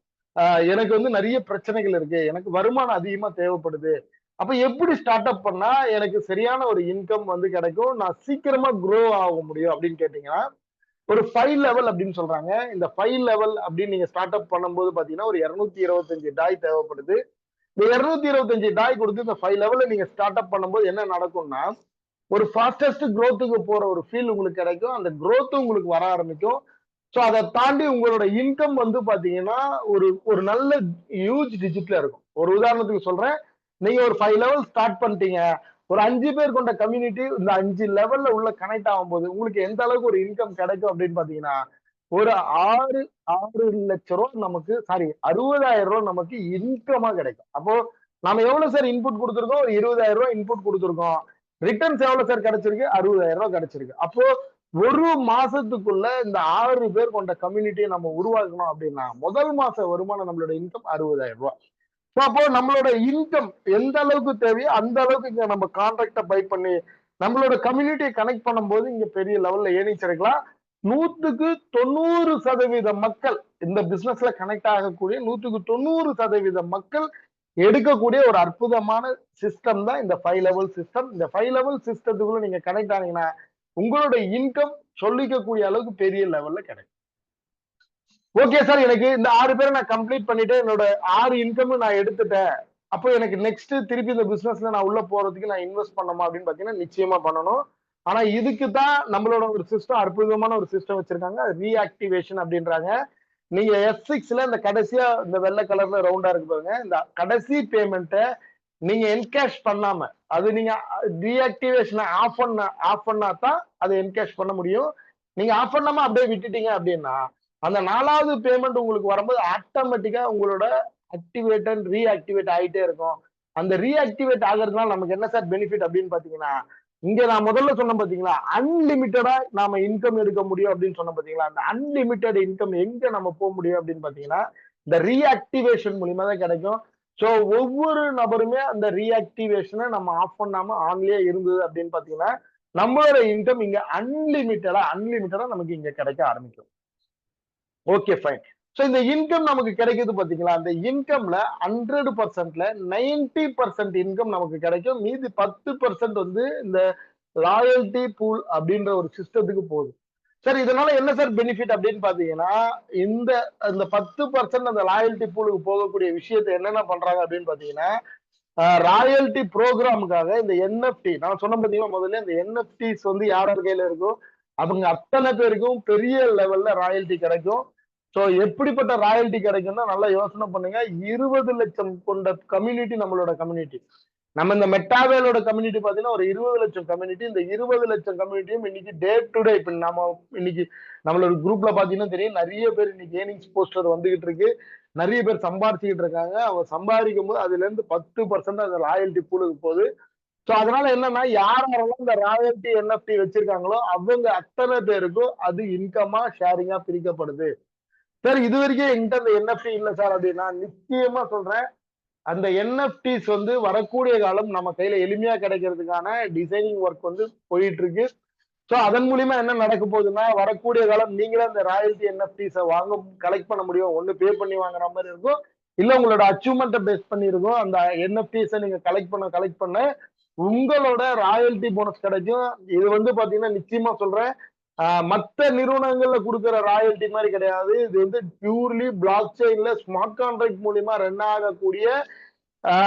எனக்கு வந்து நிறைய பிரச்சனைகள் இருக்கு. எனக்கு வருமானம் அதிகமா தேவைப்படுது. அப்ப எப்படி ஸ்டார்ட் அப் பண்ணா எனக்கு சரியான ஒரு இன்கம் வந்து கிடைக்கும், நான் சீக்கிரமா க்ரோ ஆக முடியும் அப்படின்னு கேட்டீங்கன்னா ஒரு 5 லெவல் அப்படின்னு சொல்றாங்க. இந்த 5 லெவல் அப்படின்னு நீங்க ஸ்டார்ட் அப் பண்ணும்போது பாத்தீங்கன்னா ஒரு 225 டாய் தேவைப்படுது. இந்த 225 டாய் கொடுத்து இந்த 5 லெவல்ல நீங்க ஸ்டார்ட் அப் பண்ணும்போது என்ன நடக்கும்னா ஒரு ஃபாஸ்டஸ்ட் க்ரோத்துக்கு போற ஒரு ஃபீல் உங்களுக்கு கிடைக்கும். அந்த க்ரோத் உங்களுக்கு வர ஆரம்பிக்கும். சோ அதை தாண்டி உங்களோட இன்கம் வந்து பாத்தீங்கன்னா ஒரு ஒரு நல்ல ஹியூஜ் டிஜிட்ல இருக்கும். ஒரு உதாரணத்துக்கு சொல்றேன். நீங்க ஒரு 5 லெவல் ஸ்டார்ட் பண்ணிட்டீங்க. ஒரு 5 பேர் கொண்ட கம்யூனிட்டி இந்த 5 லெவல்ல உள்ள கனெக்ட் ஆகும்போது உங்களுக்கு எந்த அளவுக்கு ஒரு இன்கம் கிடைக்கும் அப்படின்னு பாத்தீங்கன்னா ஒரு 6 லட்சம் ரூபாய் நமக்கு 60,000 ரூபாய் நமக்கு இன்கமா கிடைக்கும். அப்போ நாம எவ்வளவு சார் இன்புட் கொடுத்துருக்கோம்? ஒரு 20,000 ரூபாய் இன்புட் கொடுத்துருக்கோம். ரிட்டர்ன்ஸ் எவ்வளவு சார் கிடைச்சிருக்கு? 60,000 ரூபாய் கிடைச்சிருக்கு. அப்போ ஒரு மாசத்துக்குள்ள இந்த 6 பேர் கொண்ட கம்யூனிட்டியை நம்ம உருவாக்கணும் அப்படின்னா முதல் மாச வருமானம் நம்மளோட இன்கம் 60,000 ரூபாய். அப்போ நம்மளோட இன்கம் எந்த அளவுக்கு தேவையோ அந்த அளவுக்கு இங்க நம்ம கான்ட்ராக்ட பை பண்ணி நம்மளோட கம்யூனிட்டியை கனெக்ட் பண்ணும்போது இங்க பெரிய லெவல்ல ஏர்னிங்ஸ் எடுக்கலாம். 100% மக்கள் இந்த பிசினஸ்ல கனெக்ட் ஆகக்கூடிய 100% மக்கள் எடுக்கக்கூடிய ஒரு அற்புதமான சிஸ்டம் தான் இந்த 5 லெவல் சிஸ்டம். இந்த 5 லெவல் சிஸ்டத்துக்குள்ள நீங்க கனெக்ட் ஆனீங்கன்னா உங்களோட இன்கம் சொல்லிக்கக்கூடிய அளவுக்கு பெரிய லெவல்ல கிடைக்கும். ஓகே சார், எனக்கு இந்த 6 பேரை நான் கம்ப்ளீட் பண்ணிட்டு என்னோட 6 இன்கம் நான் எடுத்துட்டேன், அப்போ எனக்கு நெக்ஸ்ட் திருப்பி இந்த பிசினஸ்ல நான் உள்ள போறதுக்கு நான் இன்வெஸ்ட் பண்ணணுமா அப்படின்னு பாத்தீங்கன்னா நிச்சயமா பண்ணணும். ஆனா இதுக்கு தான் நம்மளோட ஒரு சிஸ்டம், அற்புதமான ஒரு சிஸ்டம் வச்சிருக்காங்க, ரீஆக்டிவேஷன் அப்படின்றாங்க. நீங்க S6ல இந்த கடைசியா இந்த வெள்ளை கலர்ல ரவுண்டா இருக்கு பாருங்க, இந்த கடைசி பேமெண்ட்டை நீங்க என்கேஷ் பண்ணாம, அது நீங்க ரீஆக்டிவேஷன் ஆஃப் பண்ணா தான் அதை என்கேஷ் பண்ண முடியும். நீங்க ஆஃப் பண்ணாம அப்படியே விட்டுட்டீங்க அப்படின்னா அந்த 4வது பேமெண்ட் உங்களுக்கு வரும்போது ஆட்டோமேட்டிக்கா உங்களோட ஆக்டிவேட் அண்ட் ரீஆக்டிவேட் ஆகிட்டே இருக்கும். அந்த ரீஆக்டிவேட் ஆகிறதுனால நமக்கு என்ன சார் பெனிஃபிட் அப்படின்னு பாத்தீங்கன்னா, இங்க நான் முதல்ல சொன்ன பாத்தீங்களா, அன்லிமிட்டடா நாம இன்கம் எடுக்க முடியும் அப்படின்னு சொன்ன பாத்தீங்களா, அந்த அன்லிமிட்டட் இன்கம் எங்க நம்ம போக முடியும் அப்படின்னு பாத்தீங்கன்னா இந்த ரீஆக்டிவேஷன் மூலியமா தான் கிடைக்கும். சோ ஒவ்வொரு நபருமே அந்த ரீஆக்டிவேஷனை நம்ம ஆஃப் பண்ணாம ஆன்லயே இருந்தது அப்படின்னு பாத்தீங்கன்னா நம்மளோட இன்கம் இங்க அன்லிமிட்டடா நமக்கு இங்க கிடைக்க ஆரம்பிக்கும். Okay fine. சோ இந்த இன்கம் நமக்கு கிடைக்குது பாத்தீங்களா, அந்த இன்கம்ல 100%ல 90% இன்கம் நமக்கு கிடைக்கும். மீதி 10% வந்து இந்த ராயல்டி பூல் அப்படின்ற ஒரு சிஸ்டத்துக்கு போகுது. சார் இதனால என்ன சார் பெனிஃபிட் அப்படின்னு பாத்தீங்கன்னா, இந்த அந்த 10% அந்த ராயல்டி பூலுக்கு போகக்கூடிய விஷயத்தை என்னென்ன பண்றாங்க அப்படின்னு பாத்தீங்கன்னா, ராயல்டி ப்ரோக்ராமுக்காக இந்த NFT நான் சொன்ன பாத்தீங்கன்னா முதல்ல இந்த NFTs வந்து யார் கையில இருக்கோ அவங்க அத்தனை பேருக்கும் பெரிய லெவல்ல ராயல்டி கிடைக்கும். சோ எப்படிப்பட்ட ராயல்டி கிடைக்கும்னா நல்லா யோசனை பண்ணுங்க. 20 லட்சம் கொண்ட கம்யூனிட்டி நம்மளோட கம்யூனிட்டி. நம்ம இந்த மெட்டாவேலோட கம்யூனிட்டி பாத்தீங்கன்னா ஒரு 20 லட்சம் கம்யூனிட்டி. இந்த 20 லட்சம் கம்யூனிட்டியும் இன்னைக்கு டே டு டே இப்ப நம்ம இன்னைக்கு நம்மளோட குரூப்ல பாத்தீங்கன்னா தெரியும், நிறைய பேர் இன்னைக்கு ஏர்னிங்ஸ் போஸ்டர் வந்துகிட்டு இருக்கு, நிறைய பேர் சம்பாரிச்சுக்கிட்டு இருக்காங்க. அவங்க சம்பாதிக்கும் போது அதுல இருந்து 10% அந்த ராயல்டி பூலுக்கு போகுது. சோ அதனால என்னன்னா யாரெல்லாம் இந்த ராயல்டி NFT வச்சிருக்காங்களோ அவங்க அத்தனை பேருக்கும் அது இன்கமா ஷேரிங்கா பிரிக்கப்படுது. சார் இது வரைக்கும் என்கிட்ட அந்த NFT இல்ல சார் அப்படின்னா நிச்சயமா சொல்றேன், அந்த NFTs வந்து வரக்கூடிய காலம் நம்ம கையில எளிமையா கிடைக்கிறதுக்கான டிசைனிங் ஒர்க் வந்து போயிட்டு இருக்கு. சோ அதன் மூலியமா என்ன நடக்க போகுதுன்னா வரக்கூடிய காலம் நீங்களே அந்த ராயல்டி NFTs வாங்க கலெக்ட் பண்ண முடியும். ஒண்ணு பே பண்ணி வாங்குற மாதிரி இருக்கும், இல்ல உங்களோட அச்சீவ்மெண்ட்டை பேஸ் பண்ணி இருக்கும். அந்த NFTs நீங்க கலெக்ட் பண்ண உங்களோட ராயல்டி போனஸ் கிடைக்கும். இது வந்து பாத்தீங்கன்னா நிச்சயமா சொல்றேன், மத்த நிறுவனங்கள்ல கொடுக்கிற ராயல்டி மாதிரி கிடையாது. இது வந்து பியூர்லி பிளாக் செயின்ல ஸ்மார்ட் கான்ட்ராக்ட் மூலியமா ரன் ஆகக்கூடிய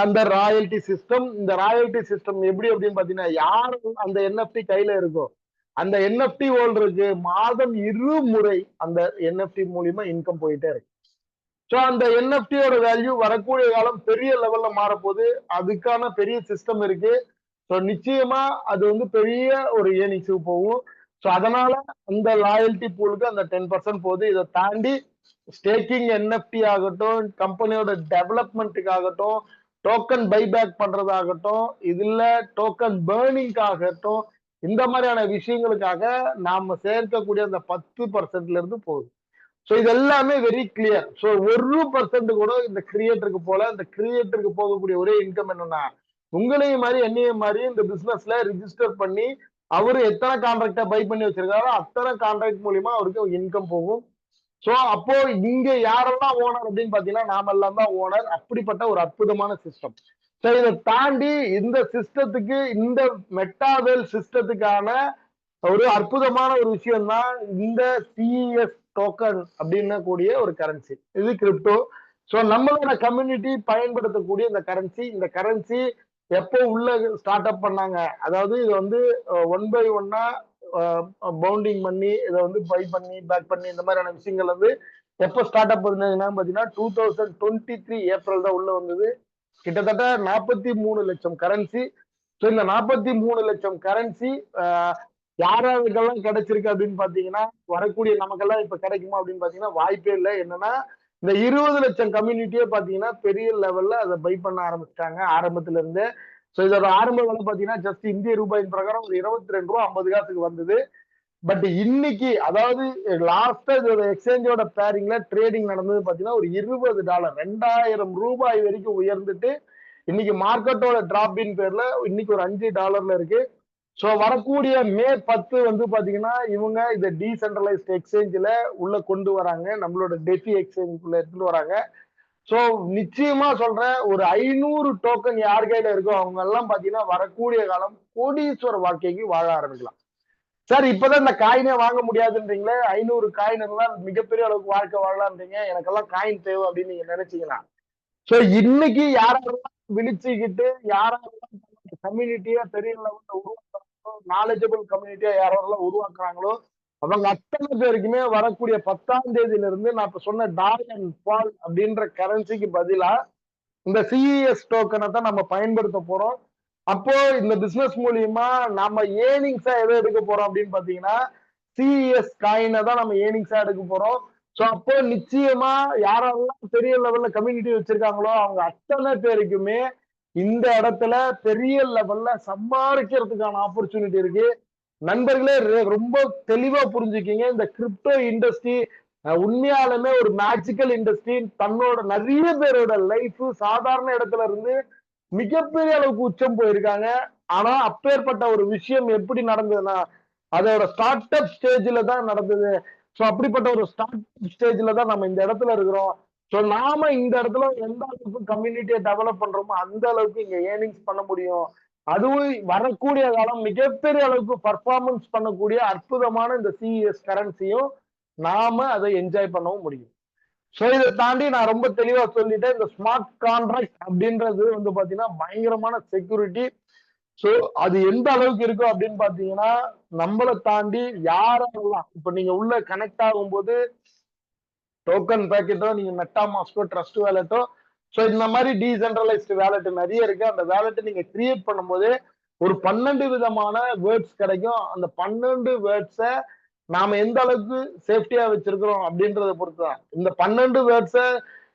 அந்த ராயல்டி சிஸ்டம். இந்த ராயல்டி சிஸ்டம் எப்படி அப்படின்னு பாத்தீங்கன்னா யார் அந்த NFT கையில இருக்கோ அந்த NFT ஹோல்டருக்கு மாதம் 2 முறை அந்த NFT மூலியமா இன்கம் போயிட்டே இருக்கு. சோ அந்த NFTயோட வேல்யூ வரக்கூடிய காலம் பெரிய லெவல்ல மாறப்போகுது. அதுக்கான பெரிய சிஸ்டம் இருக்கு. சோ நிச்சயமா அது வந்து பெரிய ஒரு ஏர்னிங்ஸுக்கு போகும். சோ அதனால அந்த லாயல்டி பூலுக்கு அந்த 10% போகுது. இதை தாண்டி ஸ்டேக்கிங் NFT ஆகட்டும், கம்பெனியோட டெவலப்மெண்ட்டுக்கு ஆகட்டும், டோக்கன் பைபேக் பண்றதாகட்டும், இதுல டோக்கன் பேர்னிங் ஆகட்டும், இந்த மாதிரியான விஷயங்களுக்காக நாம சேர்க்கக்கூடிய அந்த 10%ல இருந்து போகுது. சோ இது எல்லாமே வெரி கிளியர். சோ 1% கூட இந்த கிரியேட்டருக்கு போல. இந்த கிரியேட்டருக்கு போகக்கூடிய ஒரே இன்கம் என்னன்னா உங்களையும் மாதிரி என்னையும் மாதிரி இந்த பிசினஸ்ல ரிஜிஸ்டர் பண்ணி அவரு எத்தனை கான்ட்ராக்டை பை பண்ணி வச்சிருக்காரோ அத்தனை கான்ட்ராக்ட் மூலியமா அவருக்கு இன்கம் போகும். சோ அப்போ இங்க யாரெல்லாம் ஓனர் அப்படின்னு பாத்தீங்கன்னா நாம எல்லாம் தான் ஓனர். அப்படிப்பட்ட ஒரு அற்புதமான சிஸ்டம். சோ இதை தாண்டி இந்த சிஸ்டத்துக்கு, இந்த மெட்டாவேல் சிஸ்டத்துக்கான ஒரு அற்புதமான ஒரு விஷயம் தான் இந்த CES டோக்கன் அப்படின்னு கூடிய ஒரு கரன்சி. இது கிரிப்டோ. சோ நம்மளோட கம்யூனிட்டி பயன்படுத்தக்கூடிய இந்த கரன்சி எப்போ உள்ள ஸ்டார்ட் அப் பண்ணாங்க, அதாவது இது வந்து 1 by 1 பவுண்டிங் பண்ணி இதை வந்து பை பண்ணி பேக் பண்ணி இந்த மாதிரியான விஷயங்கள் வந்து எப்போ ஸ்டார்ட் அப் பண்ணதுன்னா பாத்தீங்கன்னா 2023 ஏப்ரல் தான் உள்ள வந்தது. கிட்டத்தட்ட 43 லட்சம் கரன்சி. ஸோ இந்த 43 லட்சம் கரன்சி யாராருக்கெல்லாம் கிடைச்சிருக்கு அப்படின்னு பாத்தீங்கன்னா வரக்கூடிய நமக்கெல்லாம் இப்ப கிடைக்குமா அப்படின்னு பாத்தீங்கன்னா வாய்ப்பே இல்லை. என்னன்னா இந்த 20 லட்சம் கம்யூனிட்டியே பாத்தீங்கன்னா பெரிய லெவல்ல அதை பை பண்ண ஆரம்பிச்சிட்டாங்க ஆரம்பத்துல இருந்து. ஸோ இதோட ஆரம்ப விலை பாத்தீங்கன்னா ஜஸ்ட் இந்திய ரூபாயின் பிரகாரம் ஒரு 22 ரூபா 50 காசுக்கு வந்தது. பட் இன்னைக்கு அதாவது லாஸ்டா இதோட எக்ஸ்சேஞ்சோட பேரிங்ல ட்ரேடிங் நடந்தது பாத்தீங்கன்னா ஒரு $20 2000 ரூபாய் வரைக்கும் உயர்ந்துட்டு இன்னைக்கு மார்க்கெட்டோட டிராப்பின் பேர்ல இன்னைக்கு ஒரு $5 இருக்கு. சோ வரக்கூடிய மே 10 வந்து பாத்தீங்கன்னா இவங்க இதை டீசென்ட்ரலைஸ்ட் எக்ஸ்சேஞ்சில் உள்ள கொண்டு வராங்க, நம்மளோட டெஃபி எக்ஸ்சேஞ்சுக்குள்ள எடுத்துட்டு வராங்க. சோ நிச்சயமா சொல்றேன், ஒரு 500 டோக்கன் யார் கையில இருக்கோ அவங்க எல்லாம் பாத்தீங்கன்னா வரக்கூடிய காலம் கோடீஸ்வர வாழ்க்கைக்கு வாழ ஆரம்பிக்கலாம். சார் இப்பதான் இந்த காயினே வாங்க முடியாதுன்றீங்களே, 500 காயின் எல்லாம் மிகப்பெரிய அளவுக்கு வாழ்க்கை வாழலாம்ன்றீங்க, எனக்கெல்லாம் காயின் தேவை அப்படின்னு நீங்க நினைச்சீங்கன்னா, சோ இன்னைக்கு யாரெல்லாம் விழிச்சுக்கிட்டு யாரெல்லாம் கம்யூனிட்டியா பெரிய லெவல்ல உருவாக்குறாங்களோ, நாலேஜபிள் கம்யூனிட்டியா யாரெல்லாம் உருவாக்குறாங்களோ அவங்க அத்தனை பேருக்குமே வரக்கூடிய 10ஆம் தேதியில இருந்து நான் இப்ப சொன்ன டாய் அண்ட் பால் அப்படின்ற கரன்சிக்கு பதிலா இந்த சிஇஎஸ் டோக்கனை தான் நம்ம பயன்படுத்த போறோம். அப்போ இந்த பிசினஸ் மூலியமா நம்ம ஏர்னிங்ஸா எதை எடுக்க போறோம் அப்படின்னு பாத்தீங்கன்னா சிஇஎஸ் காயினை தான் நம்ம ஏர்னிங்ஸா எடுக்க போறோம். சோ அப்போ நிச்சயமா யாரெல்லாம் பெரிய லெவல்ல கம்யூனிட்டி வச்சிருக்காங்களோ அவங்க அத்தனை பேருக்குமே இந்த இடத்துல பெரிய லெவல்ல சம்பாதிக்கிறதுக்கான ஆப்பர்ச்சுனிட்டி இருக்கு. நண்பர்களே ரொம்ப தெளிவா புரிஞ்சுக்கிங்க, இந்த கிரிப்டோ இண்டஸ்ட்ரி உண்மையாலுமே ஒரு மேஜிக்கல் இண்டஸ்ட்ரி. தன்னோட நிறைய பேரோட லைஃப் சாதாரண இடத்துல இருந்து மிகப்பெரிய அளவுக்கு உச்சம் போயிருக்காங்க. ஆனா அப்பேற்பட்ட ஒரு விஷயம் எப்படி நடந்ததுன்னா அதோட ஸ்டார்ட் அப் ஸ்டேஜ்ல தான் நடந்தது. சோ அப்படிப்பட்ட ஒரு ஸ்டார்ட் அப் ஸ்டேஜ்ல தான் நம்ம இந்த இடத்துல இருக்கிறோம். சோ நாம இந்த இடத்துல எந்த அளவுக்கு கம்யூனிட்டியை டெவலப் பண்றோமோ அந்த அளவுக்கு இங்க ஏர்னிங்ஸ் பண்ண முடியும். அதுவும் வரக்கூடிய காலம் மிகப்பெரிய அளவுக்கு பர்ஃபார்மன்ஸ் பண்ணக்கூடிய அற்புதமான இந்த சிஇஎஸ் கரன்சியும் நாம அதை என்ஜாய் பண்ணவும் முடியும். சோ இதை தாண்டி நான் ரொம்ப தெளிவா சொல்லிட்டேன், இந்த ஸ்மார்ட் கான்ட்ராக்ட் அப்படின்றது வந்து பாத்தீங்கன்னா பயங்கரமான செக்யூரிட்டி. சோ அது எந்த அளவுக்கு இருக்கும் அப்படின்னு பாத்தீங்கன்னா நம்மளை தாண்டி யாரெல்லாம் இப்ப நீங்க உள்ள கனெக்ட் ஆகும்போது டோக்கன் பேக்கெட்டோ நீங்க மெட்டாமாஸ்கோ ட்ரஸ்ட் வேலட்டோ சோ இந்த மாதிரி டீசென்ட்ரலைஸ்டு வேலட் நிறைய இருக்கு. அந்த வேலட்டை நீங்க கிரியேட் பண்ணும்போது ஒரு 12 விதமான வேர்ட்ஸ் கிடைக்கும். அந்த 12 வேர்ட்ஸை நாம எந்த அளவுக்கு சேஃப்டியா வச்சிருக்கிறோம் அப்படின்றத பொறுத்துதான். இந்த 12 வேர்ட்ஸை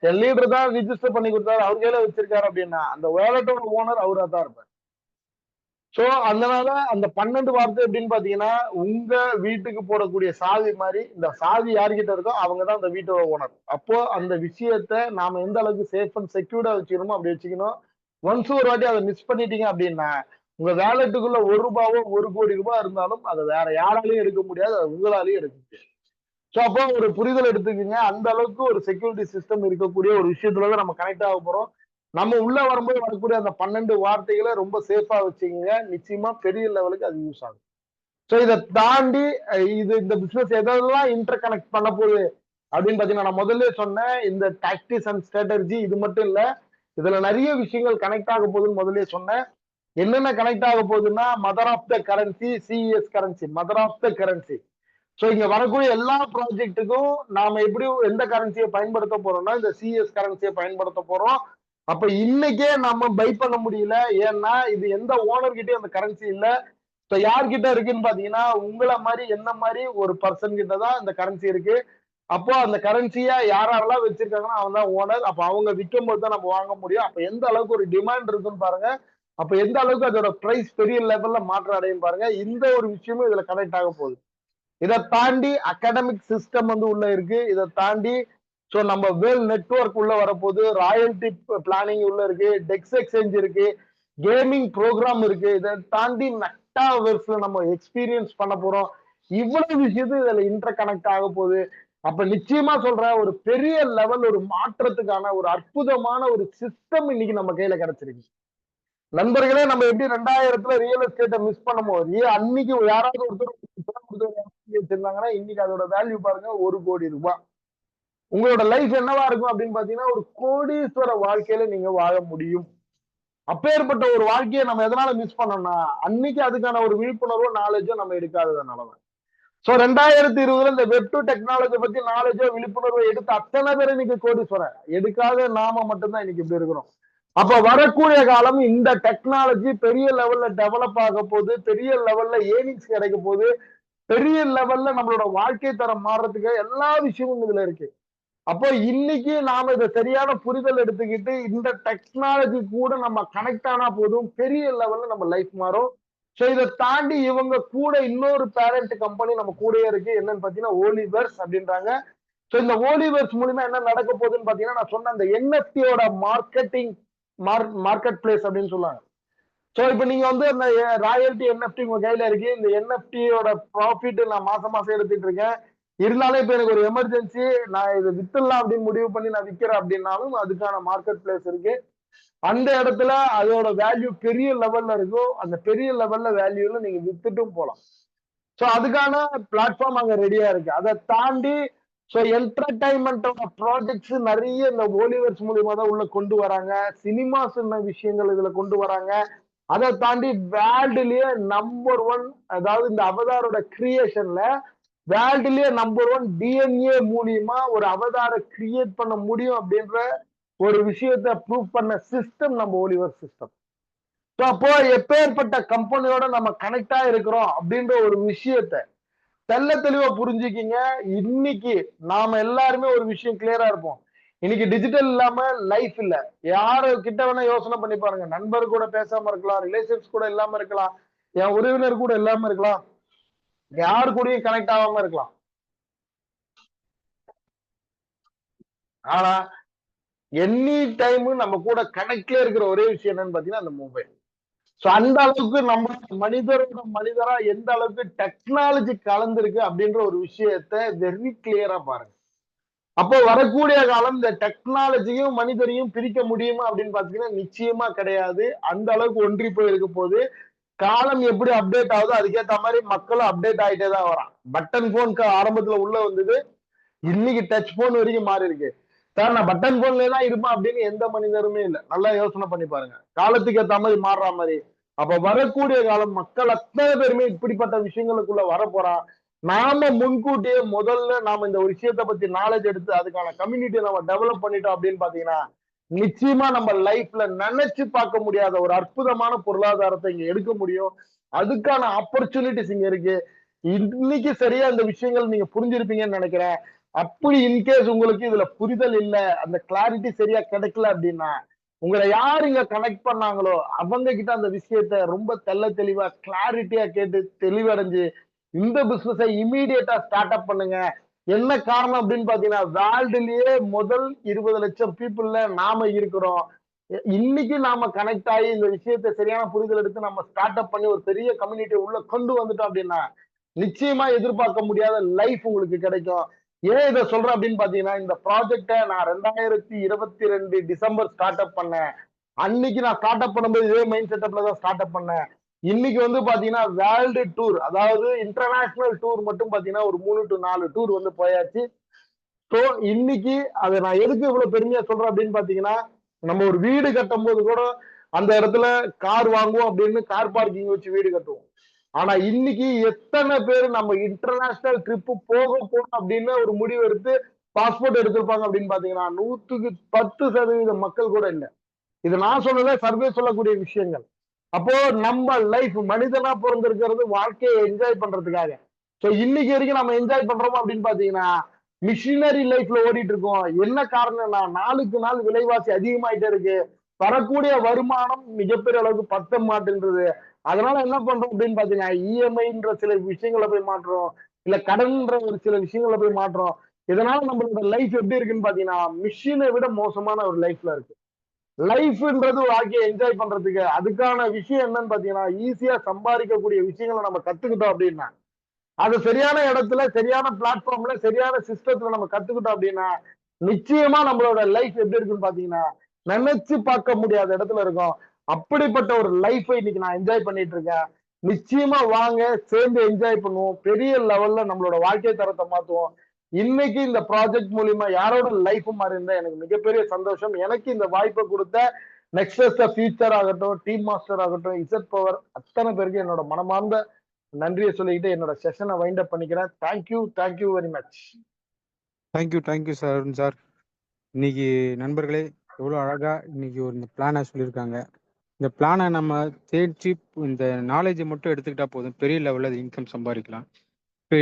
என் லீடர் தான் ரிஜிஸ்டர் பண்ணி கொடுத்தாரு, அவர் கையில வச்சிருக்காரு அப்படின்னா அந்த வேலட்டோட ஓனர் அவரா தான் இருப்பார். சோ அதனால அந்த 12 வார்த்தை எப்படின்னு பாத்தீங்கன்னா உங்க வீட்டுக்கு போடக்கூடிய சாவி மாதிரி, இந்த சாவி யார்கிட்ட இருக்கோ அவங்கதான் அந்த வீட்டோட ஓனர். அப்போ அந்த விஷயத்த நாம எந்த அளவுக்கு சேஃப் அண்ட் செக்யூர்டா வச்சுக்கணுமோ அப்படி வச்சுக்கணும். ஒன்ஸ் ஒரு வாட்டி அதை மிஸ் பண்ணிட்டீங்க அப்படின்னா உங்க வேலட்டுக்குள்ள ₹1 ₹1,00,00,000 இருந்தாலும் அதை வேற யாராலையும் எடுக்க முடியாது, அது உங்களாலையும் எடுக்க முடியாது. சோ அப்போ ஒரு புரிதல் எடுத்துக்கோங்க, அந்த அளவுக்கு ஒரு செக்யூரிட்டி சிஸ்டம் இருக்கக்கூடிய ஒரு விஷயத்துலதான் நம்ம கனெக்ட் ஆக போறோம். நம்ம உள்ள வரும்போது வரக்கூடிய அந்த 12 வார்த்தைகளை ரொம்ப சேஃபா வச்சுக்கோங்க, நிச்சயமா பெரிய லெவலுக்கு அது யூஸ் ஆகும். சோ இதை தாண்டி இது இந்த பிசினஸ் எதெல்லாம் இன்டர் கனெக்ட் பண்ண போகுது அப்படின்னு பாத்தீங்கன்னா நான் முதல்ல சொன்னேன், இந்த டாக்டிக்ஸ் அண்ட் ஸ்ட்ராட்டஜி இது மட்டும் இல்ல, இதுல நிறைய விஷயங்கள் கனெக்ட் ஆக போகுதுன்னு முதல்ல சொன்னேன். என்னென்ன கனெக்ட் ஆக போகுதுன்னா mother of the currency, CES currency, mother of the currency. So இங்க வரக்கூடிய எல்லா ப்ராஜெக்ட்டுக்கும் நாம எப்படி எந்த கரன்சியை பயன்படுத்த போறோம்னா இந்த சிஎஸ் கரன்சியை பயன்படுத்த போறோம். அப்ப இன்னைக்கே நம்ம பை பண்ண முடியல, ஏன்னா இது எந்த ஓனர் கிட்டயும் அந்த கரன்சி இல்ல. சோ யார்கிட்ட இருக்குன்னு பாத்தீங்கன்னா உங்களை மாதிரி என்ன மாதிரி ஒரு பர்சன் கிட்ட தான் இந்த கரன்சி இருக்கு. அப்போ அந்த கரன்சியா யாரெல்லாம் வச்சிருக்காங்கன்னா அவன் தான் ஓனர். அப்ப அவங்க விற்கும் போது தான் நம்ம வாங்க முடியும். அப்ப எந்த அளவுக்கு ஒரு டிமாண்ட் இருக்குன்னு பாருங்க. அப்ப எந்த அளவுக்கு அதோட பிரைஸ் பெரிய லெவல்ல மாற்றம் அடையும் பாருங்க. இந்த ஒரு விஷயமும் இதுல கனெக்ட் ஆக போகுது. இதை தாண்டி அகாடமிக் சிஸ்டம் வந்து உள்ள இருக்கு. இதை தாண்டி சோ நம்ம வேல் நெட்வொர்க் உள்ள வரப்போது, ராயல்டி பிளானிங் உள்ள இருக்கு, டெக்ஸ் எக்ஸ்சேஞ்ச் இருக்கு, கேமிங் ப்ரோக்ராம் இருக்கு. இதை தாண்டி மெட்டாவர்ஸ்ல நம்ம எக்ஸ்பீரியன்ஸ் பண்ண போறோம். இவ்வளவு விஷயத்து இதுல இன்டர் கனெக்ட் ஆக போகுது. அப்ப நிச்சயமா சொல்றேன், ஒரு பெரிய லெவல் ஒரு மாற்றத்துக்கான ஒரு அற்புதமான ஒரு சிஸ்டம் இன்னைக்கு நம்ம கையில கிடைச்சிருக்கு. நண்பர்களே, நம்ம எப்படி 2000ல ரியல் எஸ்டேட்டை மிஸ் பண்ணும்போது அன்னைக்கு யாராவது ஒருத்தர் வச்சிருந்தாங்கன்னா இன்னைக்கு அதோட வேல்யூ பாருங்க ₹1,00,00,000. உங்களோட லைஃப் என்னவா இருக்கும் அப்படின்னு பாத்தீங்கன்னா ஒரு கோடீஸ்வர வாழ்க்கையில நீங்க வாழ முடியும். அப்பேற்பட்ட ஒரு வாழ்க்கையை நம்ம எதனால மிஸ் பண்ணோம்னா அன்னைக்கு அதுக்கான ஒரு விழிப்புணர்வோ நாலேஜோ நம்ம எடுக்காததுனாலதான். சோ 2020ல இந்த வெப் டு டெக்னாலஜி பத்தி நாலேஜோ விழிப்புணர்வோ எடுத்து அத்தனை பேர் இன்னைக்கு கோடீஸ்வரன், எடுக்காத நாம மட்டும்தான் இன்னைக்கு இப்படி இருக்கிறோம். அப்ப வரக்கூடிய காலம் இந்த டெக்னாலஜி பெரிய லெவல்ல டெவலப் ஆக போகுது, பெரிய லெவல்ல ஏர்னிங்ஸ் கிடைக்க போகுது, பெரிய லெவல்ல நம்மளோட வாழ்க்கை தரம் மாறுறதுக்கு எல்லா விஷயமும் இதுல இருக்கு. அப்போ இன்னைக்கு நாம இதை சரியான புரிதல் எடுத்துக்கிட்டு இந்த டெக்னாலஜி கூட நம்ம கனெக்ட் ஆனா போதும், பெரிய லெவல்ல நம்ம லைஃப் மாறும். சோ இதை தாண்டி இவங்க கூட இன்னொரு பேரண்ட் கம்பெனி நம்ம கூடயே இருக்கு, என்னன்னு பாத்தீங்கன்னா ஓலிவர்ஸ் அப்படின்றாங்க. சோ இந்த ஓலிவர்ஸ் மூலியமா என்ன நடக்க போகுதுன்னு பாத்தீங்கன்னா நான் சொன்ன அந்த என்எஃப்டியோட மார்க்கெட்டிங் மார்க்கெட் பிளேஸ் அப்படின்னு சொல்லுவாங்க. சோ இப்ப நீங்க வந்து அந்த ராயல்டி என்எஃப்டி உங்க கையில இருக்கு. இந்த என்எஃப்டியோட ப்ராஃபிட் நான் மாசம் மாசம் எடுத்துட்டு இருக்கேன். இருந்தாலும் இப்ப எனக்கு ஒரு எமர்ஜென்சி, நான் இதை வித்துடலாம் அப்படின்னு முடிவு பண்ணி நான் விற்கிறேன் அப்படின்னாலும் அதுக்கான மார்க்கெட் பிளேஸ் இருக்கு. அந்த இடத்துல அதோட வேல்யூ பெரிய லெவல்ல இருக்கும். அந்த பெரிய லெவல்ல வேல்யூல நீங்க வித்துட்டும் போலாம். சோ அதுக்கான பிளாட்ஃபார்ம் அங்க ரெடியா இருக்கு. அதை தாண்டி சோ என்டர்டைன்மெண்டோட ப்ராஜெக்ட்ஸ் நிறைய இந்த ஓலிவர்ஸ் மூலியமா தான் உள்ள கொண்டு வராங்க. சினிமாஸ் விஷயங்கள் இதுல கொண்டு வராங்க. அதை தாண்டி வேர்ல்டுலயே நம்பர் ஒன், அதாவது இந்த அவதாரோட கிரியேஷன்ல வேர்ல்டுலயே நம்பர் ஒன் டிஎன்ஏ மூலியமா ஒரு அவதாரை கிரியேட் பண்ண முடியும் அப்படின்ற ஒரு விஷயத்தை ப்ரூவ் பண்ண சிஸ்டம் நம்ம ஓலிவர் சிஸ்டம். அப்போ எப்பேற்பட்ட கம்பெனியோட நம்ம கனெக்டா இருக்கிறோம் அப்படின்ற ஒரு விஷயத்த தெள்ள தெளிவா புரிஞ்சுக்கிங்க. இன்னைக்கு நாம எல்லாருமே ஒரு விஷயம் கிளியரா இருப்போம். இன்னைக்கு டிஜிட்டல் இல்லாம லைஃப் இல்ல. யாரு கிட்ட வேணா யோசனை பண்ணி பாருங்க. நண்பர் கூட பேசாம இருக்கலாம், ரிலேஷன்ஸ் கூட இல்லாம இருக்கலாம், என் உறவினர் கூட இல்லாம இருக்கலாம், யாரு கூடயும் கனெக்ட் ஆகாம இருக்கலாம். ஆனா எனி டைம் நம்ம கூட கனெக்ட்ல இருக்கிற ஒரே விஷயம் என்னன்னு பாத்தீங்கன்னா அந்த மொபைல். சோ அந்த அளவுக்கு நம்ம மனிதரோட மனிதரா எந்த அளவுக்கு டெக்னாலஜி கலந்துருக்கு அப்படின்ற ஒரு விஷயத்த வெரி கிளியரா பாருங்க. அப்போ வரக்கூடிய காலம் இந்த டெக்னாலஜியும் மனிதரையும் பிரிக்க முடியுமா அப்படின்னு பாத்தீங்கன்னா நிச்சயமா கிடையாது. அந்த அளவுக்கு ஒன்றி போய் இருக்க போது. காலம் எப்படி அப்டேட் ஆகுதோ அதுக்கேற்ற மாதிரி மக்களும் அப்டேட் ஆகிட்டே தான் வரான். பட்டன் போன் ஆரம்பத்துல உள்ள வந்தது, இன்னைக்கு டச் போன் வரைக்கும் மாறி இருக்கு. சார் நான் பட்டன் போன்ல தான் இருப்பேன் அப்படின்னு எந்த மனிதருமே இல்லை. நல்லா யோசனை பண்ணி பாருங்க, காலத்துக்கு ஏற்ற மாதிரி மாறுற மாதிரி. அப்ப வரக்கூடிய காலம் மக்கள் அத்தனை பேருமே இப்படிப்பட்ட விஷயங்களுக்குள்ள வர போறான். நாம முன்கூட்டியே முதல்ல நாம இந்த ஒரு விஷயத்த பத்தி நாலேஜ் எடுத்து அதுக்கான கம்யூனிட்டியை நம்ம டெவலப் பண்ணிட்டோம் அப்படின்னு பாத்தீங்கன்னா நிச்சயமா நம்ம லைஃப்ல நினைச்சு பார்க்க முடியாத ஒரு அற்புதமான பொருளாதாரத்தை இங்க எடுக்க முடியும். அதுக்கான ஆப்பர்ச்சுனிட்டிஸ் இங்க இருக்கு. இன்னைக்கு சரியா இந்த விஷயங்கள் நீங்க புரிஞ்சிருப்பீங்கன்னு நினைக்கிறேன். அப்படி இன்கேஸ் உங்களுக்கு இதுல புரிதல் இல்ல, அந்த கிளாரிட்டி சரியா கிடைக்கல அப்படின்னா உங்களை யார் இங்க கனெக்ட் பண்ணாங்களோ அவங்க கிட்ட அந்த விஷயத்த ரொம்ப தெள்ள தெளிவா கிளாரிட்டியா கேட்டு தெளிவடைஞ்சு இந்த பிசினஸை இமீடியட்டா ஸ்டார்ட் அப் பண்ணுங்க. என்ன காரணம் அப்படின்னு பாத்தீங்கன்னா வேர்ல்டுலயே முதல் 20 லட்சம் பீப்புள்ல நாம இருக்கிறோம். இன்னைக்கு நாம கனெக்ட் ஆகி இந்த விஷயத்த சரியான புரிதல் எடுத்து நம்ம ஸ்டார்ட் அப் பண்ணி ஒரு பெரிய கம்யூனிட்டி உள்ள கொண்டு வந்துட்டோம் அப்படின்னா நிச்சயமா எதிர்பார்க்க முடியாத லைஃப் உங்களுக்கு கிடைக்கும். ஏன் இதை சொல்றேன் அப்படின்னு பாத்தீங்கன்னா இந்த ப்ராஜெக்டை நான் 2022 டிசம்பர் ஸ்டார்ட் அப் பண்ணேன். அன்னைக்கு நான் ஸ்டார்ட் அப் பண்ணும்போது இதே மைண்ட் செட்டப்ல தான் ஸ்டார்ட் அப் பண்ணேன். இன்னைக்கு வந்து பாத்தீங்கன்னா வேர்ல்டு டூர், அதாவது இன்டர்நேஷனல் டூர் மட்டும் பாத்தீங்கன்னா ஒரு 3 to 4 டூர் வந்து போயாச்சு. ஸோ இன்னைக்கு அதை நான் எதுக்கு இவ்வளவு பெருமையா சொல்றேன் அப்படின்னு பாத்தீங்கன்னா நம்ம ஒரு வீடு கட்டும் போது கூட அந்த இடத்துல கார் வாங்குவோம் அப்படின்னு கார் பார்க்கிங் வச்சு வீடு கட்டுவோம். ஆனா இன்னைக்கு எத்தனை பேர் நம்ம இன்டர்நேஷனல் ட்ரிப் போக போறோம் அப்படின்னு ஒரு முடிவு எடுத்து பாஸ்போர்ட் எடுத்திருப்பாங்க அப்படின்னு பாத்தீங்கன்னா 100% மக்கள் கூட இல்லை. இது நான் சொன்னதே சர்வே சொல்லக்கூடிய விஷயங்கள். அப்போ நம்ம லைஃப் மனிதனா பிறந்திருக்கிறது வாழ்க்கையை என்ஜாய் பண்றதுக்காக. சோ இன்னைக்கு வரைக்கும் நம்ம என்ஜாய் பண்றோமா அப்படின்னு பாத்தீங்கன்னா மிஷினரி லைஃப்ல ஓடிட்டு இருக்கோம். என்ன காரணம்னா நாளுக்கு நாள் விலைவாசி அதிகமாயிட்டே இருக்கு. வரக்கூடிய வருமானம் மிகப்பெரிய அளவுக்கு பத்த மாட்டேன்றது. அதனால என்ன பண்றோம் அப்படின்னு பாத்தீங்கன்னா இஎம்ஐன்ற சில விஷயங்களை போய் மாற்றோம், இல்ல கடன்ற ஒரு சில விஷயங்களை போய் மாற்றோம். இதனால நம்மளோட லைஃப் எப்படி இருக்குன்னு பாத்தீங்கன்னா மிஷினை விட மோசமான ஒரு லைஃப்ல இருக்கு. லைஃப்ன்றது வாழ்க்கையை என்ஜாய் பண்றதுக்கு அதுக்கான விஷயம் என்னன்னு பாத்தீங்கன்னா ஈஸியா சம்பாதிக்கக்கூடிய விஷயங்களை நம்ம கத்துக்கிட்டோம் அப்படின்னா அது சரியான இடத்துல சரியான பிளாட்ஃபார்ம்ல சரியான சிஸ்டத்துல நம்ம கத்துக்கிட்டோம் அப்படின்னா நிச்சயமா நம்மளோட லைஃப் எப்படி இருக்குன்னு பாத்தீங்கன்னா நினைச்சு பார்க்க முடியாத இடத்துல இருக்கும். அப்படிப்பட்ட ஒரு லைஃபை இன்னைக்கு நான் என்ஜாய் பண்ணிட்டு இருக்கேன். நிச்சயமா வாங்க, சேர்ந்து என்ஜாய் பண்ணுவோம், பெரிய லெவல்ல நம்மளோட வாழ்க்கை தரத்தை மாத்துவோம். இன்னைக்கு இந்த ப்ராஜெக்ட் மூலியமா யாரோட லைஃப் மாறி இருந்தா எனக்கு மிகப்பெரிய சந்தோஷம். எனக்கு இந்த வாய்ப்பை கொடுத்த நெக்ஸ்ட் ஃபியூச்சர் ஆகட்டும், டீம் மாஸ்டர் ஆகட்டும், இசட் பவர் அத்தனை பேருக்கு என்னோட மனமார்ந்த நன்றியை சொல்லிக்கிட்டு என்னோட செஷனை வைண்ட் அப் பண்ணிக்கிறேன். Thank you very much. Thank you sir. Sir இன்னைக்கு நண்பர்களே எவ்வளோ அழகா இன்னைக்கு ஒரு இந்த பிளானை சொல்லியிருக்காங்க. இந்த பிளானை நம்ம தேர்ச்சி இந்த நாலேஜை மட்டும் எடுத்துக்கிட்டா போதும், பெரிய லெவலில் இன்கம் சம்பாதிக்கலாம். இப்போ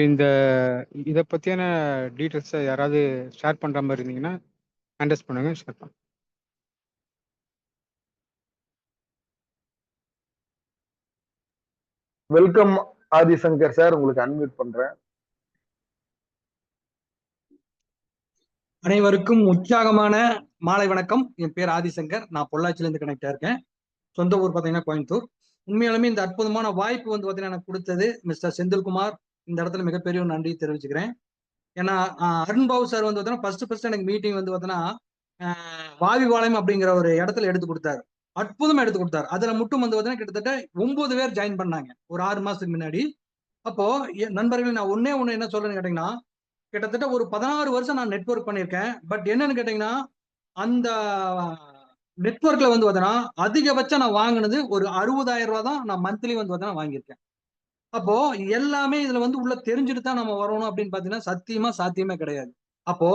இதை பற்றியான டீட்டெயில்ஸை யாராவது ஷேர் பண்ணுற மாதிரி இருந்தீங்கன்னா அண்டர்ஸ்ட் பண்ணுங்க, ஷேர் பண்ணுங்க. வெல்கம் ஆதிசங்கர் சார், உங்களுக்கு அன்மியூட் பண்றேன். அனைவருக்கும் உற்சாகமான மாலை வணக்கம். என் பேர் ஆதிசங்கர். நான் பொள்ளாச்சியிலேருந்து கனெக்டா இருக்கேன். சொந்த ஊர் பார்த்தீங்கன்னா கோயம்புத்தூர். உண்மையாலுமே இந்த அற்புதமான வாய்ப்பு வந்து பார்த்தீங்கன்னா எனக்கு கொடுத்தது மிஸ்டர் செந்தில்குமார். இந்த இடத்துல மிகப்பெரிய ஒரு நன்றி தெரிவிச்சுக்கிறேன். ஏன்னா அருண் பாபு சார் வந்து பார்த்தீங்கன்னா ஃபர்ஸ்ட் எனக்கு மீட்டிங் வந்து பார்த்தீங்கன்னா வாவி வாளையம் அப்படிங்கிற ஒரு இடத்துல எடுத்து கொடுத்தாரு. அற்புதமா எடுத்து கொடுத்தாரு. அதுல மட்டும் வந்து பார்த்தீங்கன்னா கிட்டத்தட்ட 9 பேர் ஜாயின் பண்ணாங்க ஒரு 6 மாசத்துக்கு முன்னாடி. அப்போ நண்பர்களே நான் ஒண்ணே ஒண்ணு என்ன சொல்றேன்னு கேட்டீங்கன்னா, கிட்டத்தட்ட ஒரு 16 வருஷம் நான் நெட்வொர்க் பண்ணியிருக்கேன். பட் என்னன்னு கேட்டீங்கன்னா, அந்த நெட்வொர்க்ல வந்து பார்த்தீங்கன்னா அதிகபட்சம் நான் வாங்கினது ஒரு 60,000 ரூபாய் தான் நான் மந்த்லி வந்து பார்த்தீங்கன்னா வாங்கியிருக்கேன். அப்போ எல்லாமே இதுல வந்து உள்ள தெரிஞ்சுட்டு தான் நம்ம வரணும் அப்படின்னு பாத்தீங்கன்னா சத்தியமா சாத்தியமே கிடையாது. அப்போ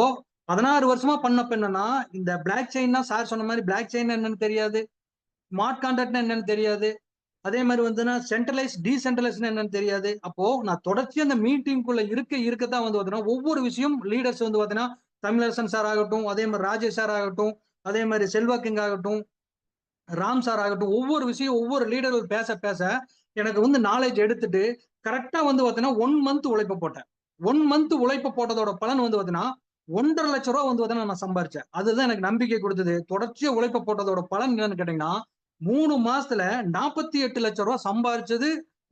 16 வருஷமா பண்ணப்ப என்னன்னா, இந்த பிளாக் செயின்னா சார் சொன்ன மாதிரி பிளாக் செயின் என்னன்னு தெரியாது, ஸ்மார்ட் கான்ட்ராக்ட்னா என்னன்னு தெரியாது, அதே மாதிரி வந்து சென்ட்ரலைஸ் டீசென்ட்ரலைஸ் என்னன்னு தெரியாது. அப்போ நான் தொடர்ச்சியா அந்த மீட்டிங்குள்ள இருக்கத்தான் வந்து பாத்தீங்கன்னா ஒவ்வொரு விஷயம் லீடர்ஸ் வந்து பாத்தீங்கன்னா தமிழரசன் சார் ஆகட்டும், அதே மாதிரி ராஜேஷ் சார் ஆகட்டும், அதே மாதிரி செல்வா கிங் ஆகட்டும், ராம் சார் ஆகட்டும், ஒவ்வொரு விஷயம் ஒவ்வொரு லீடர்கள் பேச பேச எனக்கு வந்து நாலேஜ் எடுத்துட்டு கரெக்டா வந்து பாத்தீங்கன்னா 1 மந்த் உழைப்ப போட்டேன். 1 மந்த் உழைப்ப போட்டதோட பலன் வந்து பாத்தீங்கன்னா 1,50,000 லட்சம் ரூபாய் வந்து பாத்தீங்கன்னா நான் சம்பாரிச்சேன். அதுதான் எனக்கு நம்பிக்கை கொடுத்தது. தொடர்ச்சியா உழைப்ப போட்டதோட பலன் என்னன்னு கேட்டீங்கன்னா 3 மாசத்துல 48 லட்சம் ரூபாய் சம்பாரிச்சது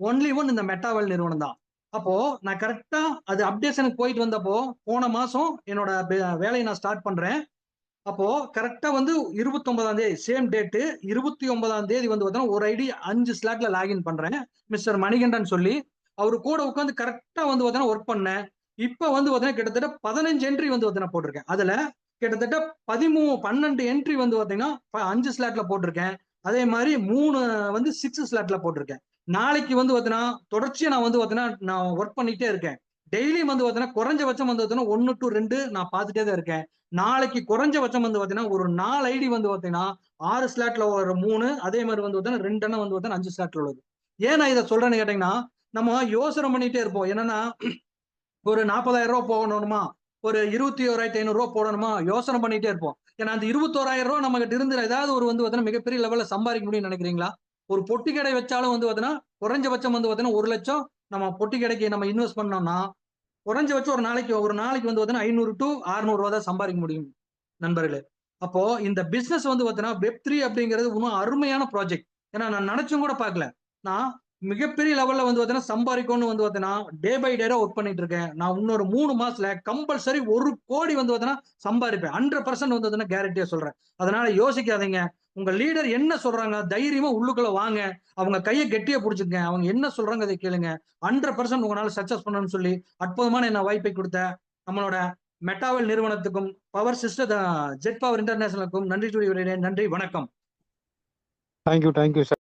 ஒன்லி ஒன் இந்த மெட்டாவெல் நிறுவனம் தான். அப்போ நான் கரெக்டா அது அப்டேஷனுக்கு போயிட்டு வந்தப்போ போன மாசம் என்னோட வேலையை நான் ஸ்டார்ட் பண்றேன். அப்போ கரெக்டா வந்து 29ஆம் தேதி சேம் டேட் 29ஆம் தேதி வந்து பார்த்தீங்கன்னா ஒரு ஐடி 5 ஸ்லாட்ல லாகின் பண்றேன். மிஸ்டர் மணிகண்டன் சொல்லி அவரு கூட உட்காந்து கரெக்டா வந்து பார்த்தீங்கன்னா ஒர்க் பண்ணேன். இப்ப வந்து பார்த்தீங்கன்னா கிட்டத்தட்ட 15 என்ட்ரி வந்து பார்த்தீங்கன்னா போட்டிருக்கேன். அதுல கிட்டத்தட்ட 12 என்ட்ரி வந்து பார்த்தீங்கன்னா 5 ஸ்லாட்ல போட்டிருக்கேன். அதே மாதிரி 3 வந்து 6 ஸ்லாட்ல போட்டிருக்கேன். நாளைக்கு வந்து பார்த்தீங்கன்னா தொடர்ச்சியா நான் வந்து பார்த்தீங்கன்னா நான் ஒர்க் பண்ணிட்டே இருக்கேன். டெய்லியும் வந்து பார்த்தீங்கன்னா குறைஞ்சபட்சம் வந்து பார்த்தீங்கன்னா 1 to 2 நான் பார்த்துட்டே தான் இருக்கேன். நாளைக்கு குறைஞ்சபட்சம் வந்து பாத்தீங்கன்னா ஒரு 4 ஐடி வந்து பாத்தீங்கன்னா 6 ஸ்லாட்ல ஒரு 3 அதே மாதிரி வந்து பாத்தீங்கன்னா 2 வந்து பாத்தீங்கன்னா 5 ஸ்லாட்ல உள்ளது. ஏன் நான் இதை சொல்றேன்னு கேட்டீங்கன்னா நம்ம யோசனை பண்ணிட்டே இருப்போம். என்னன்னா ஒரு 40,000 ரூபாய் போகணுமா, ஒரு 21,500 ரூபாய் போடணுமா யோசனை பண்ணிட்டே இருப்போம். ஏன்னா அந்த 21,000 ரூபாய் நம்ம கிட்ட இருந்து ஏதாவது ஒரு வந்து பாத்தீங்கன்னா மிகப்பெரிய லெவல்ல சம்பாதிக்க முடியும்னு நினைக்கிறீங்களா? ஒரு பொட்டி கடை வச்சாலும் வந்து பாத்தீங்கன்னா குறைஞ்சபட்சம் வந்து பாத்தீங்கன்னா 1 லட்சம் நம்ம பொட்டி கடைக்கு நம்ம இன்வெஸ்ட் பண்ணோம்னா குறைஞ்சபட்சம் ஒரு நாளைக்கு வந்து பாத்தீங்கன்னா 500 to 600 ரூபாய் தான் சம்பாதிக்க முடியும் நண்பர்களே. அப்போ இந்த பிசினஸ் வந்து பாத்தீங்கன்னா வெப்3 அப்படிங்கிறது இன்னும் அருமையான ப்ராஜெக்ட். ஏன்னா நான் நினைச்சும் கூட பார்க்கல. நான் மிகப்பெரிய லெவல்ல வந்து பாத்தீங்கன்னா சம்பாதிக்கணும்னு வந்து பாத்தீங்கன்னா டே பை டே ஒர்க் பண்ணிட்டு இருக்கேன். நான் இன்னொரு 3 மாசத்துல கம்பல்சரி 1 கோடி வந்து பாத்தீங்கன்னா சம்பாதிப்பேன். 100% வந்து பாத்தீங்கன்னா கேரண்டியா சொல்றேன். அதனால யோசிக்காதீங்க. உங்க லீடர் என்ன சொல்றாங்க தைரியமா உள்ளுக்குள்ள வாங்க. அவங்க கையை கெட்டியா பிடிச்சுங்க. அவங்க என்ன சொல்றாங்க அதை கேளுங்க. 100% உங்களால சக்சஸ் பண்ணணும்னு சொல்லி அற்புதமான என்ன வாய்ப்பை கொடுத்த நம்மளோட மெட்டாவெல் நிறுவனத்துக்கும் பவர் சிஸ்டர் ஜெட் பவர் இன்டர்நேஷனலுக்கும் நன்றி கூறி விடுகிறேன். நன்றி, வணக்கம். Thank you sir.